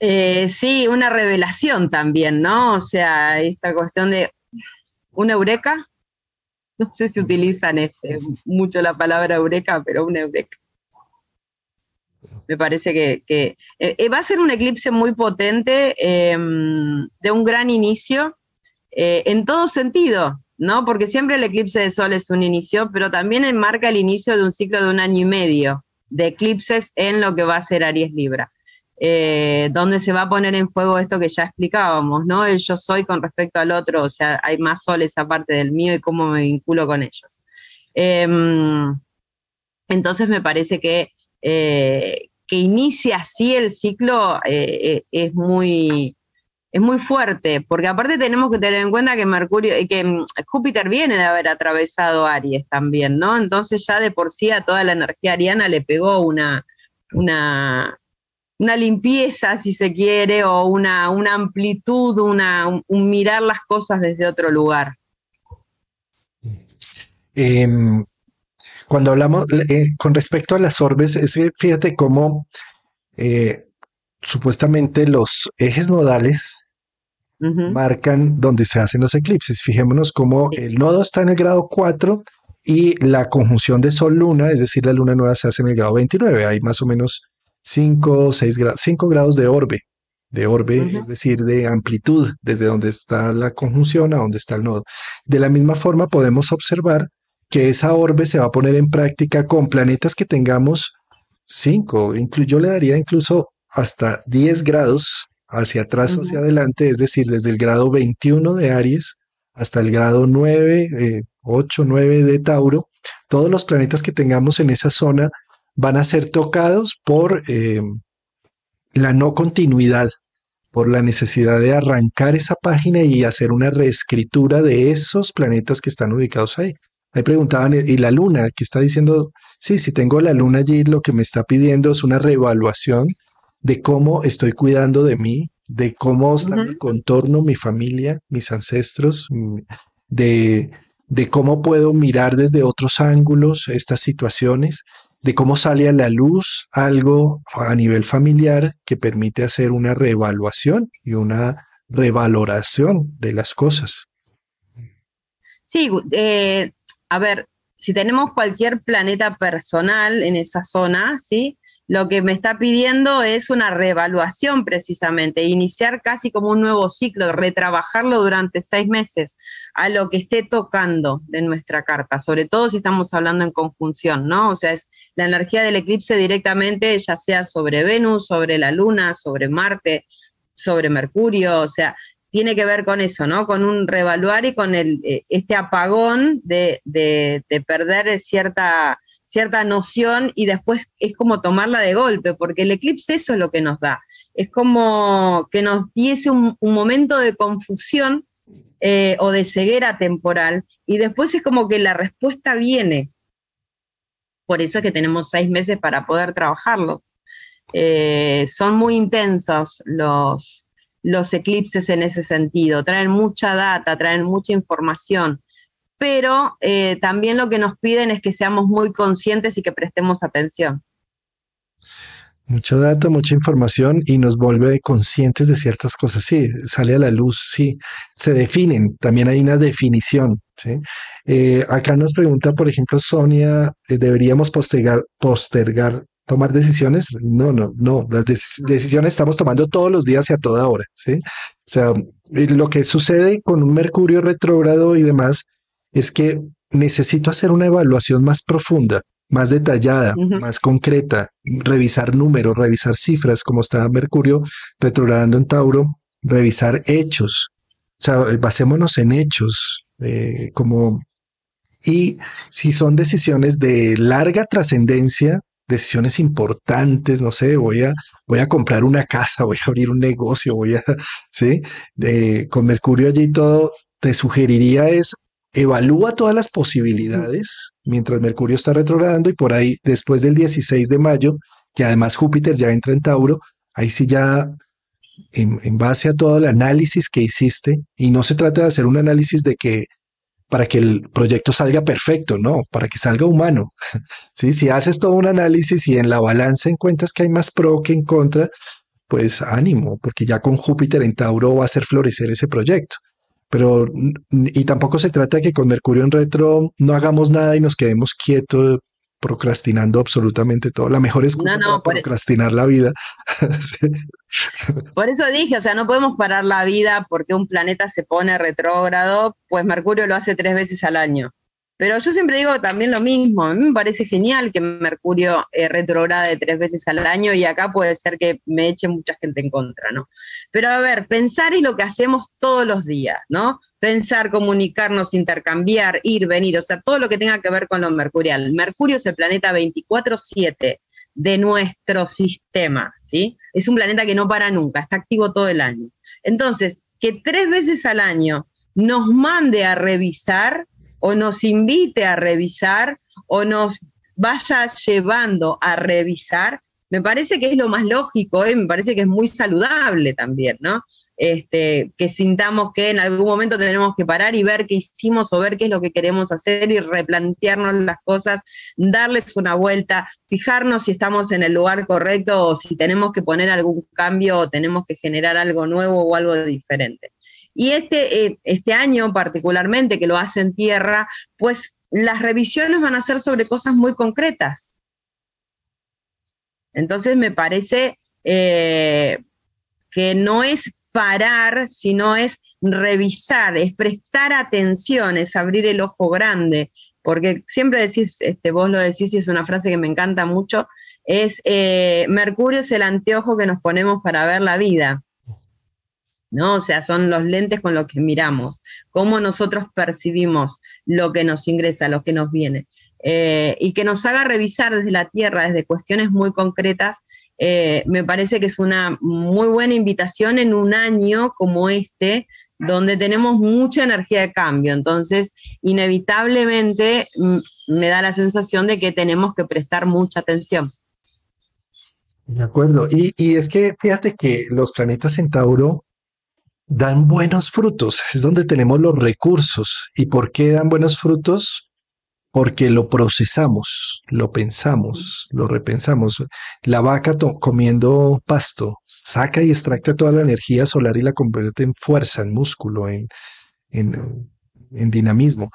Sí, una revelación también, ¿no? O sea, esta cuestión de una eureka, no sé si utilizan mucho la palabra eureka, pero una eureka. Me parece que va a ser un eclipse muy potente, de un gran inicio, en todo sentido, ¿no? Porque siempre el eclipse de sol es un inicio, pero también enmarca el inicio de un ciclo de 1 año y medio de eclipses en lo que va a ser Aries Libra, donde se va a poner en juego esto que ya explicábamos, ¿no? El yo soy con respecto al otro, o sea, hay más soles aparte del mío y cómo me vinculo con ellos. Entonces me parece que inicia así el ciclo es muy fuerte, porque aparte tenemos que tener en cuenta que Júpiter viene de haber atravesado Aries también, ¿no? Entonces ya de por sí a toda la energía ariana le pegó una limpieza, si se quiere, o una amplitud, un mirar las cosas desde otro lugar. Cuando hablamos con respecto a las orbes, fíjate cómo supuestamente los ejes nodales marcan donde se hacen los eclipses. Fijémonos cómo el nodo está en el grado 4 y la conjunción de Sol-Luna, es decir, la luna nueva, se hace en el grado 29. Hay más o menos 5 grados de orbe, es decir, de amplitud, desde donde está la conjunción a donde está el nodo. De la misma forma podemos observar que esa orbe se va a poner en práctica con planetas que tengamos 5, yo le daría incluso hasta 10 grados hacia atrás o hacia adelante, es decir, desde el grado 21 de Aries hasta el grado 9, 8, 9 de Tauro. Todos los planetas que tengamos en esa zona van a ser tocados por la no continuidad, por la necesidad de arrancar esa página y hacer una reescritura de esos planetas que están ubicados ahí. Ahí preguntaban, ¿y la luna? ¿Qué está diciendo? Sí, si tengo la luna allí, lo que me está pidiendo es una reevaluación de cómo estoy cuidando de mí, de cómo está mi contorno, mi familia, mis ancestros, de cómo puedo mirar desde otros ángulos estas situaciones, de cómo sale a la luz algo a nivel familiar que permite hacer una reevaluación y una revaloración de las cosas. Sí, a ver, si tenemos cualquier planeta personal en esa zona, ¿sí? Lo que me está pidiendo es una reevaluación precisamente, iniciar casi como un nuevo ciclo, retrabajarlo durante 6 meses a lo que esté tocando de nuestra carta, sobre todo si estamos hablando en conjunción, ¿no? O sea, es la energía del eclipse directamente, ya sea sobre Venus, sobre la Luna, sobre Marte, sobre Mercurio, o sea, tiene que ver con eso, ¿no? Con un reevaluar y con este apagón de perder cierta noción y después es como tomarla de golpe, porque el eclipse eso es lo que nos da. Es como que nos diese un momento de confusión o de ceguera temporal y después es como que la respuesta viene. Por eso es que tenemos 6 meses para poder trabajarlo. Son muy intensos los eclipses en ese sentido, traen mucha data, traen mucha información, pero también lo que nos piden es que seamos muy conscientes y que prestemos atención. Mucho dato, mucha información y nos vuelve conscientes de ciertas cosas. Sí, sale a la luz, sí, se definen, también hay una definición. ¿Sí? Acá nos pregunta, por ejemplo, Sonia, ¿deberíamos postergar tomar decisiones? No, las decisiones estamos tomando todos los días y a toda hora. ¿Sí? O sea, lo que sucede con un Mercurio retrógrado y demás es que necesito hacer una evaluación más profunda, más detallada, más concreta, revisar números, revisar cifras, como está Mercurio retrogradando en Tauro, revisar hechos. O sea, basémonos en hechos, y si son decisiones de larga trascendencia, decisiones importantes, no sé, voy a comprar una casa, voy a abrir un negocio, sí, con Mercurio allí todo, te sugeriría es evalúa todas las posibilidades mientras Mercurio está retrogradando y por ahí después del 16 de mayo, que además Júpiter ya entra en Tauro, ahí sí ya en base a todo el análisis que hiciste, y no se trata de hacer un análisis de que para que el proyecto salga perfecto, no, para que salga humano. ¿Sí? Si haces todo un análisis y en la balanza encuentras que hay más pro que en contra, pues ánimo, porque ya con Júpiter en Tauro va a hacer florecer ese proyecto. Pero, y tampoco se trata de que con Mercurio en retro no hagamos nada y nos quedemos quietos procrastinando absolutamente todo. La mejor excusa para procrastinar la vida. Sí. Por eso dije, o sea, no podemos parar la vida porque un planeta se pone retrógrado, pues Mercurio lo hace 3 veces al año. Pero yo siempre digo también lo mismo, a mí me parece genial que Mercurio retrograde 3 veces al año y acá puede ser que me eche mucha gente en contra, ¿no? Pero a ver, pensar es lo que hacemos todos los días, ¿no? Pensar, comunicarnos, intercambiar, ir, venir, o sea, todo lo que tenga que ver con lo mercurial. Mercurio es el planeta 24/7 de nuestro sistema, ¿sí? Es un planeta que no para nunca, está activo todo el año. Entonces, que 3 veces al año nos mande a revisar o nos invite a revisar o nos vaya llevando a revisar, me parece que es lo más lógico, me parece que es muy saludable también, ¿no? Que sintamos que en algún momento tenemos que parar y ver qué hicimos o ver qué es lo que queremos hacer y replantearnos las cosas, darles una vuelta, fijarnos si estamos en el lugar correcto o si tenemos que poner algún cambio o tenemos que generar algo nuevo o algo diferente. Y este año particularmente, que lo hace en tierra, pues las revisiones van a ser sobre cosas muy concretas. Entonces me parece que no es parar, sino es revisar, es prestar atención, es abrir el ojo grande, porque siempre decís, vos lo decís y es una frase que me encanta mucho, es Mercurio es el anteojo que nos ponemos para ver la vida, ¿no? O sea, son los lentes con los que miramos, cómo nosotros percibimos lo que nos ingresa, lo que nos viene, y que nos haga revisar desde la Tierra, desde cuestiones muy concretas. Me parece que es una muy buena invitación en un año como donde tenemos mucha energía de cambio. Entonces, inevitablemente me da la sensación de que tenemos que prestar mucha atención. De acuerdo. Y es que fíjate que los planetas en Tauro dan buenos frutos, es donde tenemos los recursos. ¿Y por qué dan buenos frutos? Porque lo procesamos, lo pensamos, lo repensamos. La vaca comiendo pasto saca y extracta toda la energía solar y la convierte en fuerza, en músculo, en dinamismo.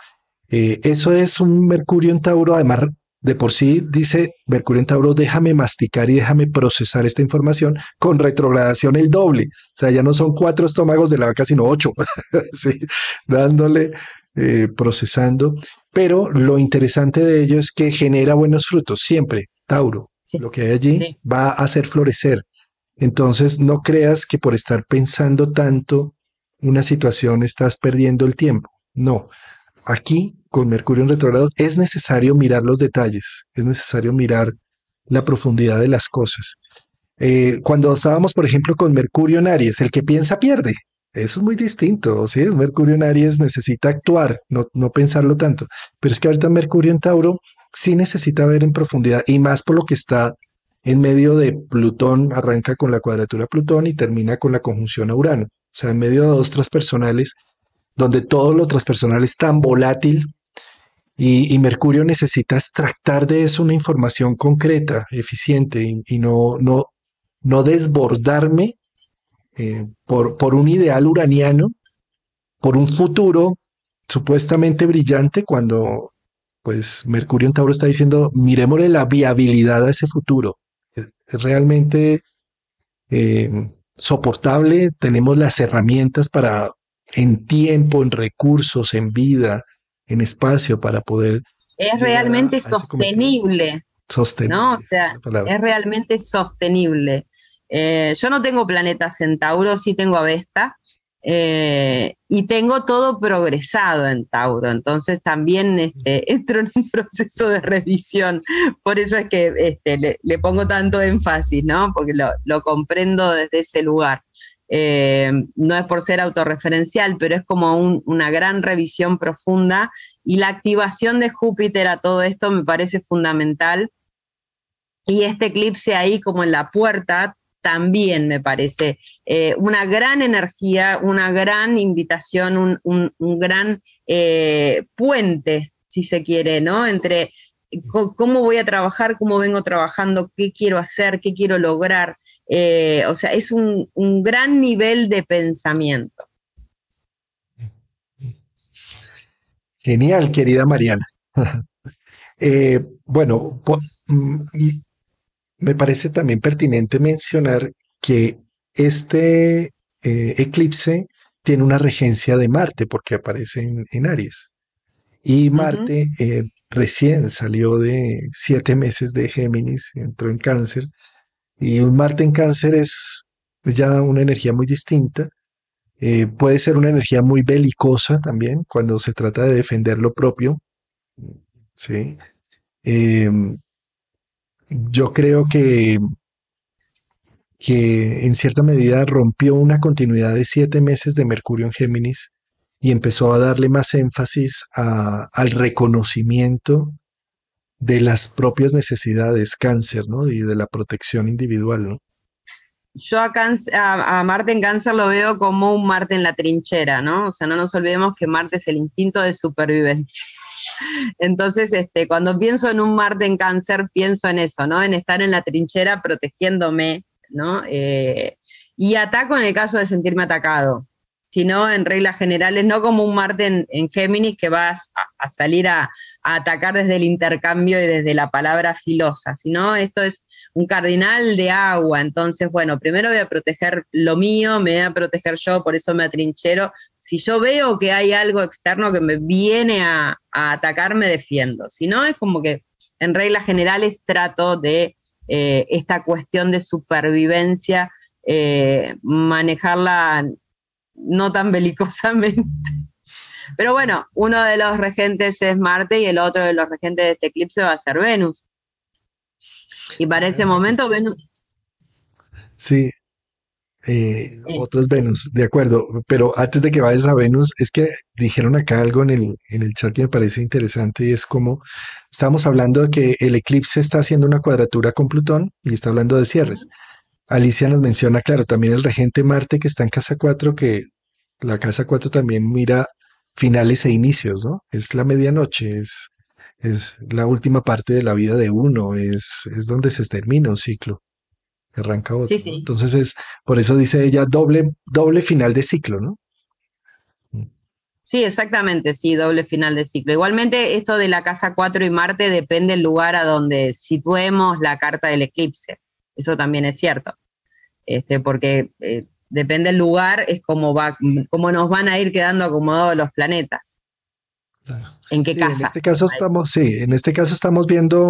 Eso es un Mercurio en Tauro, además de por sí dice Mercurio en Tauro, déjame masticar y déjame procesar esta información con retrogradación el doble. O sea, ya no son 4 estómagos de la vaca, sino 8, sí, dándole, procesando. Pero lo interesante de ello es que genera buenos frutos, siempre, Tauro. Sí, Lo que hay allí sí. va a hacer florecer. Entonces, no creas que por estar pensando tanto una situación estás perdiendo el tiempo. No, aquí con Mercurio en retrógrado es necesario mirar los detalles, es necesario mirar la profundidad de las cosas. Cuando estábamos, por ejemplo, con Mercurio en Aries, el que piensa pierde. Eso es muy distinto, ¿sí? Mercurio en Aries necesita actuar, no pensarlo tanto. Pero es que ahorita Mercurio en Tauro sí necesita ver en profundidad y más por lo que está en medio de Plutón, arranca con la cuadratura Plutón y termina con la conjunción a Urano. O sea, en medio de dos transpersonales, donde todo lo transpersonal es tan volátil y Mercurio necesita extractar de eso una información concreta, eficiente y no desbordarme por un ideal uraniano, por un futuro supuestamente brillante cuando pues Mercurio en Tauro está diciendo miremosle la viabilidad a ese futuro. Es realmente soportable, tenemos las herramientas para en tiempo, en recursos, en vida, en espacio para poder Es llegar realmente a ese cometido. sostenible, ¿no? O Sostenible, sea, la palabra. es realmente sostenible. Yo no tengo planeta Centauro, sí tengo a Vesta, y tengo todo progresado en Tauro, entonces también entro en un proceso de revisión, por eso es que le pongo tanto énfasis, ¿no? Porque lo comprendo desde ese lugar. No es por ser autorreferencial, pero es como una gran revisión profunda y la activación de Júpiter a todo esto me parece fundamental. Y este eclipse ahí como en la puerta también me parece una gran energía, una gran invitación, un gran puente, si se quiere, ¿no? Entre cómo voy a trabajar, cómo vengo trabajando, qué quiero hacer, qué quiero lograr. O sea, es un gran nivel de pensamiento. Genial, querida Mariana. Bueno, y me parece también pertinente mencionar que este eclipse tiene una regencia de Marte porque aparece en Aries. Y Uh -huh. Marte recién salió de 7 meses de Géminis, entró en Cáncer. Y un Marte en Cáncer es ya una energía muy distinta. Puede ser una energía muy belicosa también cuando se trata de defender lo propio. Sí. Em, yo creo que en cierta medida rompió una continuidad de 7 meses de Mercurio en Géminis y empezó a darle más énfasis al reconocimiento de las propias necesidades cáncer, ¿no? Y de la protección individual, ¿no? Yo a Marte en Cáncer lo veo como un Marte en la trinchera, ¿no? O sea, no nos olvidemos que Marte es el instinto de supervivencia. Entonces, cuando pienso en un Marte en Cáncer, pienso en eso, ¿no? En estar en la trinchera protegiéndome, ¿no? Y ataco en el caso de sentirme atacado, sino en reglas generales, no como un Marte en Géminis que vas a salir a atacar desde el intercambio y desde la palabra filosa, sino esto es un cardinal de agua, entonces, bueno, primero voy a proteger lo mío, me voy a proteger yo, por eso me atrinchero. Si yo veo que hay algo externo que me viene a atacar, me defiendo. Si no, es como que en reglas generales trato de esta cuestión de supervivencia, manejarla no tan belicosamente. Pero bueno, uno de los regentes es Marte y el otro de los regentes de este eclipse va a ser Venus. Y para ese momento Venus... Sí, otros Venus, de acuerdo. Pero antes de que vayas a Venus, es que dijeron acá algo en el chat que me parece interesante y es como estamos hablando de que el eclipse está haciendo una cuadratura con Plutón y está hablando de cierres. Alicia nos menciona, claro, también el regente Marte que está en casa 4 que la casa 4 también mira finales e inicios, ¿no? Es la medianoche, es la última parte de la vida de uno, es donde se termina un ciclo, arranca Sí, otro, ¿no? sí. Entonces por eso dice ella doble final de ciclo, ¿no? Sí, exactamente, sí, doble final de ciclo. Igualmente, esto de la casa 4 y Marte depende del lugar a donde situemos la carta del eclipse. Eso también es cierto. Porque depende del lugar, es cómo nos van a ir quedando acomodados los planetas. Claro. ¿En qué Sí, casa? en este caso estamos viendo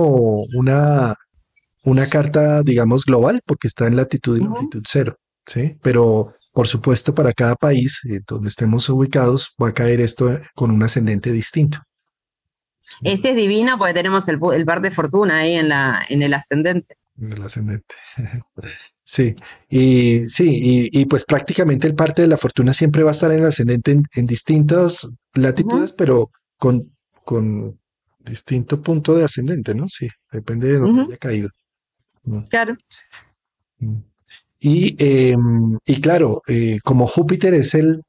una carta, digamos, global, porque está en latitud y Ujú. longitud cero, ¿sí? Pero, por supuesto, para cada país donde estemos ubicados, va a caer esto con un ascendente distinto. ¿Sí? Este es divino porque tenemos el par de fortuna ahí en el ascendente. En el ascendente. Sí, y pues prácticamente el parte de la fortuna siempre va a estar en el ascendente en distintas latitudes, Ujú, pero con distinto punto de ascendente, ¿no? Sí, depende de dónde ujú, haya caído. Mm. claro. Mm. Y claro, como Júpiter es el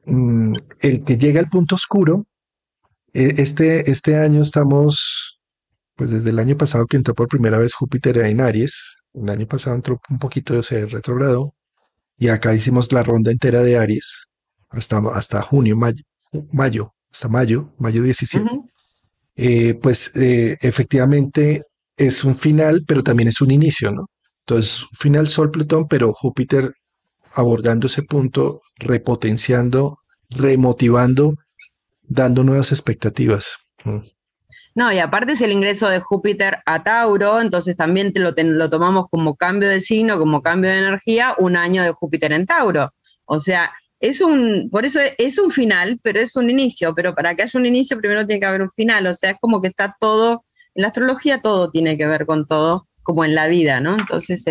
que llega al punto oscuro, este año estamos, pues desde el año pasado que entró por primera vez Júpiter en Aries, el año pasado entró un poquito, se retrogradó, y acá hicimos la ronda entera de Aries hasta junio, hasta mayo 17. Ujú. Efectivamente es un final, pero también es un inicio, ¿no? Entonces, final Sol-Plutón, pero Júpiter abordando ese punto, repotenciando, remotivando, dando nuevas expectativas. Mm. No, y aparte es el ingreso de Júpiter a Tauro, entonces también lo tomamos como cambio de signo, como cambio de energía, un año de Júpiter en Tauro. O sea, por eso es un final, pero es un inicio, pero para que haya un inicio primero tiene que haber un final, o sea, es como que está todo, en la astrología todo tiene que ver con todo, como en la vida, ¿no? Entonces,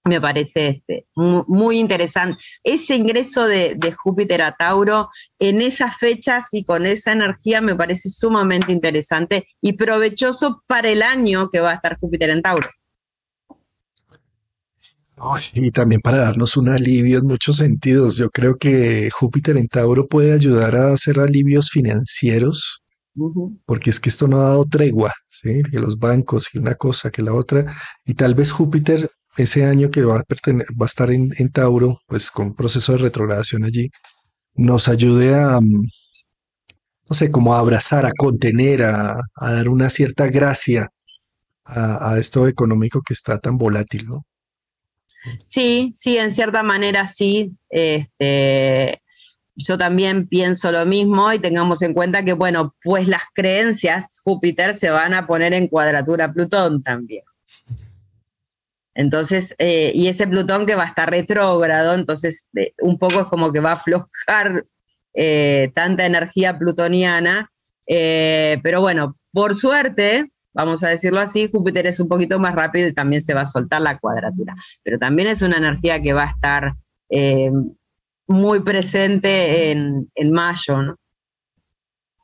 me parece muy interesante. Ese ingreso de Júpiter a Tauro en esas fechas y con esa energía me parece sumamente interesante y provechoso para el año que va a estar Júpiter en Tauro. Ay, y también para darnos un alivio en muchos sentidos. Yo creo que Júpiter en Tauro puede ayudar a hacer alivios financieros, Ujú. porque es que esto no ha dado tregua, ¿sí? Que los bancos y una cosa que la otra, y tal vez Júpiter ese año que va a estar en Tauro, pues con un proceso de retrogradación allí, nos ayude no sé, como a abrazar, a contener, a dar una cierta gracia a esto económico que está tan volátil, ¿no? Sí, sí, en cierta manera sí. Yo también pienso lo mismo y tengamos en cuenta que, bueno, pues las creencias Júpiter se van a poner en cuadratura a Plutón también. Entonces, y ese Plutón que va a estar retrógrado, entonces un poco es como que va a aflojar tanta energía plutoniana, pero bueno, por suerte, vamos a decirlo así, Júpiter es un poquito más rápido y también se va a soltar la cuadratura, pero también es una energía que va a estar eh, muy presente en mayo, ¿no?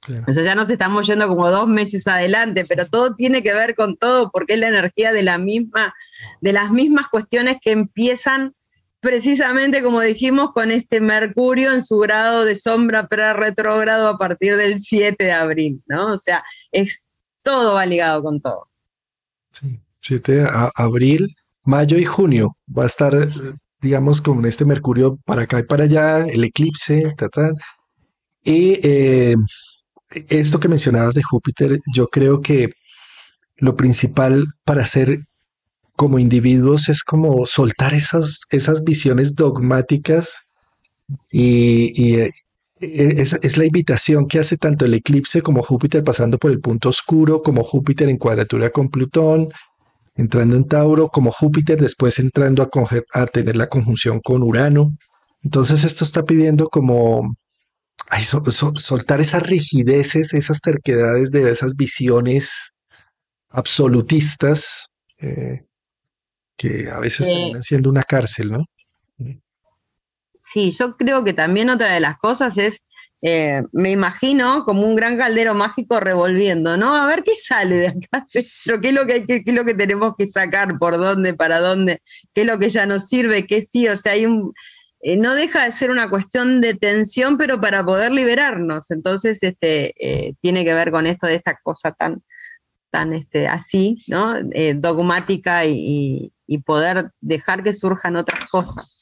Claro. O sea, ya nos estamos yendo como 2 meses adelante, pero todo tiene que ver con todo, porque es la energía de las mismas cuestiones que empiezan precisamente, como dijimos, con este Mercurio en su grado de sombra pre-retrógrado a partir del 7 de abril, ¿no? O sea, todo va ligado con todo. Sí. 7 de abril, mayo y junio va a estar, digamos, con este Mercurio para acá y para allá, el eclipse, ta, ta. Y esto que mencionabas de Júpiter, yo creo que lo principal para ser como individuos es como soltar esas visiones dogmáticas y es la invitación que hace tanto el eclipse como Júpiter pasando por el punto oscuro, como Júpiter en cuadratura con Plutón, entrando en Tauro, como Júpiter después entrando a tener la conjunción con Urano. Entonces esto está pidiendo como soltar esas rigideces, esas terquedades de esas visiones absolutistas que a veces Eh, terminan siendo una cárcel, ¿no? Sí, yo creo que también otra de las cosas es, me imagino como un gran caldero mágico revolviendo, ¿no? A ver qué sale de acá, pero qué es lo que qué es lo que tenemos que sacar, por dónde, para dónde, qué es lo que ya nos sirve, qué sí, o sea, no deja de ser una cuestión de tensión, pero para poder liberarnos. Entonces, tiene que ver con esto de esta cosa tan así, ¿no? Dogmática y poder dejar que surjan otras cosas.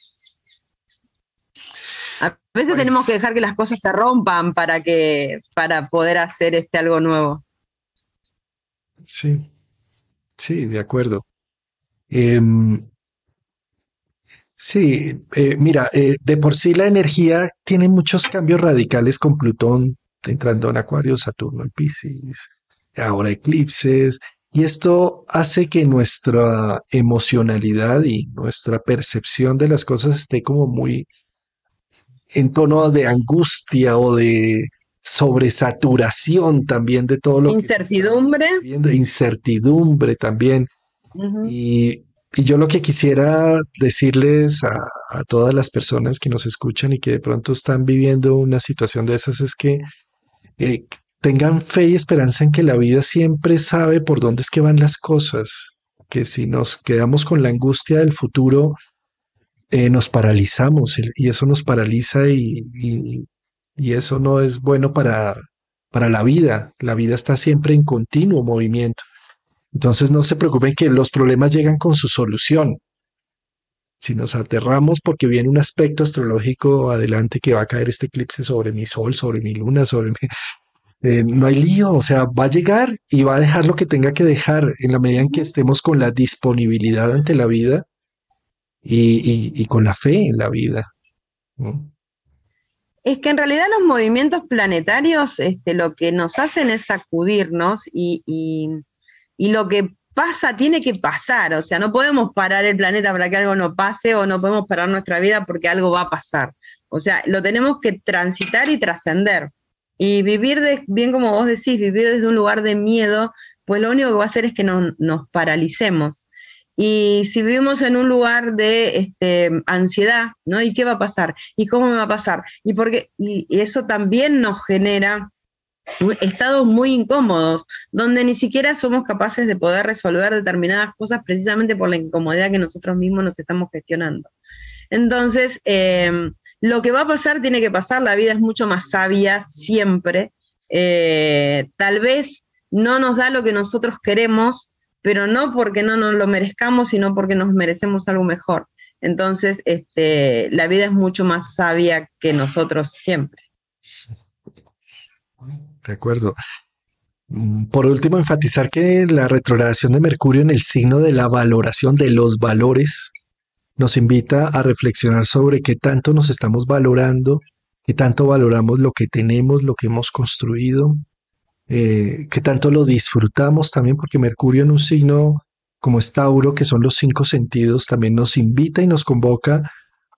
A veces Pues tenemos que dejar que las cosas se rompan para poder hacer algo nuevo. sí, sí, de acuerdo. Em, sí, mira, de por sí la energía tiene muchos cambios radicales con Plutón entrando en Acuario, Saturno en Piscis, ahora eclipses, y esto hace que nuestra emocionalidad y nuestra percepción de las cosas esté como muy en tono de angustia o de sobresaturación también de todo lo que se está Incertidumbre. viendo, incertidumbre también. Uh-huh. Y yo lo que quisiera decirles a todas las personas que nos escuchan y que de pronto están viviendo una situación de esas es que eh, tengan fe y esperanza en que la vida siempre sabe por dónde es que van las cosas, que si nos quedamos con la angustia del futuro, nos paralizamos y eso nos paraliza y eso no es bueno para la vida. La vida está siempre en continuo movimiento. Entonces no se preocupen que los problemas llegan con su solución. Si nos aterramos porque viene un aspecto astrológico adelante que va a caer este eclipse sobre mi sol, sobre mi luna, sobre mi... no hay lío, o sea, va a llegar y va a dejar lo que tenga que dejar en la medida en que estemos con la disponibilidad ante la vida y con la fe en la vida, ¿no? Es que en realidad los movimientos planetarios lo que nos hacen es sacudirnos y lo que pasa tiene que pasar, o sea, no podemos parar el planeta para que algo no pase o no podemos parar nuestra vida porque algo va a pasar. O sea, lo tenemos que transitar y trascender. Y vivir, bien como vos decís, vivir desde un lugar de miedo, pues lo único que va a hacer es que nos paralicemos. Y si vivimos en un lugar de ansiedad, ¿no? ¿Y qué va a pasar? ¿Y cómo me va a pasar? Y eso también nos genera estados muy incómodos, donde ni siquiera somos capaces de poder resolver determinadas cosas precisamente por la incomodidad que nosotros mismos nos estamos gestionando. Entonces, lo que va a pasar tiene que pasar, la vida es mucho más sabia siempre. Tal vez no nos da lo que nosotros queremos, pero no porque no nos lo merezcamos, sino porque nos merecemos algo mejor. Entonces, la vida es mucho más sabia que nosotros siempre. De acuerdo. Por último, enfatizar que la retrogradación de Mercurio en el signo de la valoración de los valores nos invita a reflexionar sobre qué tanto nos estamos valorando, qué tanto valoramos lo que tenemos, lo que hemos construido, qué tanto lo disfrutamos también, porque Mercurio en un signo como es Tauro, que son los cinco sentidos, también nos invita y nos convoca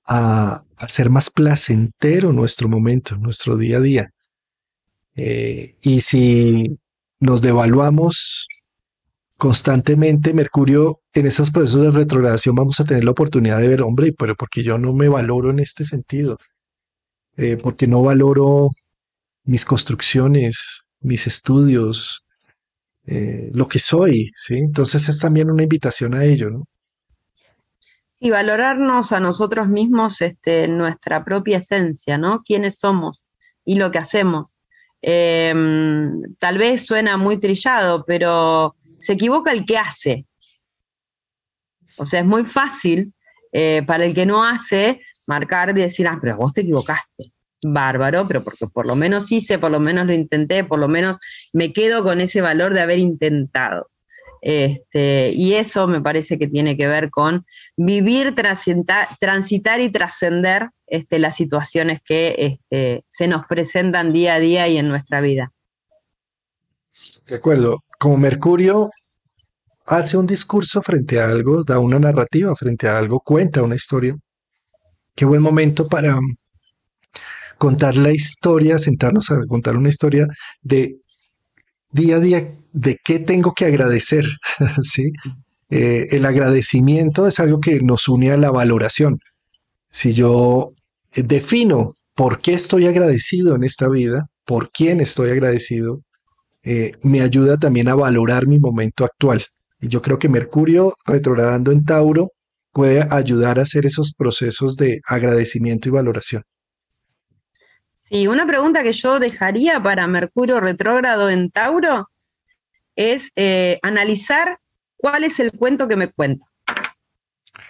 a hacer más placentero nuestro momento, nuestro día a día. Y si nos devaluamos constantemente, Mercurio, en esos procesos de retrogradación vamos a tener la oportunidad de ver, hombre, pero porque yo no me valoro en este sentido, porque no valoro mis construcciones, mis estudios, lo que soy, ¿sí? Entonces es también una invitación a ello, ¿no? Sí, valorarnos a nosotros mismos, nuestra propia esencia, ¿no? Quiénes somos y lo que hacemos. Eh, Tal vez suena muy trillado, pero se equivoca el que hace. O sea, es muy fácil para el que no hace marcar y decir, ah, pero vos te equivocaste. Bárbaro, pero porque por lo menos hice, por lo menos lo intenté, por lo menos me quedo con ese valor de haber intentado. Y eso me parece que tiene que ver con vivir, transitar y trascender las situaciones que se nos presentan día a día y en nuestra vida. De acuerdo. Como Mercurio hace un discurso frente a algo, da una narrativa frente a algo, cuenta una historia. Qué buen momento para contar la historia, sentarnos a contar una historia de día a día, de qué tengo que agradecer, ¿sí? El agradecimiento es algo que nos une a la valoración. Si yo defino por qué estoy agradecido en esta vida, por quién estoy agradecido, me ayuda también a valorar mi momento actual. Y yo creo que Mercurio, retrogradando en Tauro, puede ayudar a hacer esos procesos de agradecimiento y valoración. Sí, una pregunta que yo dejaría para Mercurio retrógrado en Tauro es analizar cuál es el cuento que me cuento.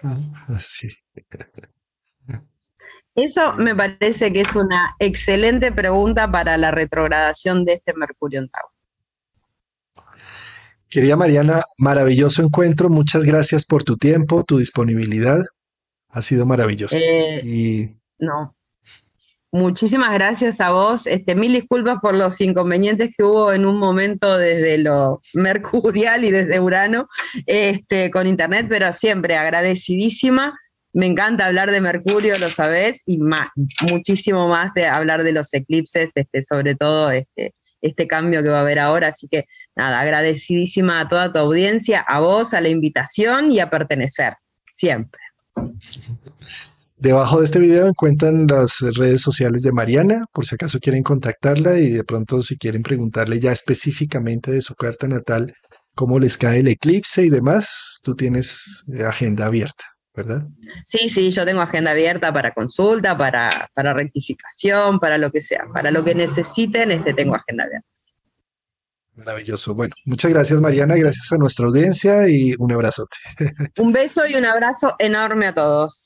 Ah, sí. Eso me parece que es una excelente pregunta para la retrogradación de este Mercurio en Tauro. Querida Mariana, maravilloso encuentro. Muchas gracias por tu tiempo, tu disponibilidad. Ha sido maravilloso. Eh, Y no, muchísimas gracias a vos. Mil disculpas por los inconvenientes que hubo en un momento desde lo mercurial y desde Urano con internet, pero siempre agradecidísima. Me encanta hablar de Mercurio, lo sabés, y más, muchísimo más de hablar de los eclipses, sobre todo este cambio que va a haber ahora. Así que nada, agradecidísima a toda tu audiencia, a vos, a la invitación y a pertenecer, siempre. debajo de este video encuentran las redes sociales de Mariana, por si acaso quieren contactarla y de pronto si quieren preguntarle ya específicamente de su carta natal, cómo les cae el eclipse y demás, tú tienes agenda abierta, ¿verdad? Sí, sí, yo tengo agenda abierta para consulta, para rectificación, para lo que sea, para lo que necesiten, tengo agenda abierta. Maravilloso. Bueno, muchas gracias Mariana, gracias a nuestra audiencia y un abrazote. Un beso y un abrazo enorme a todos.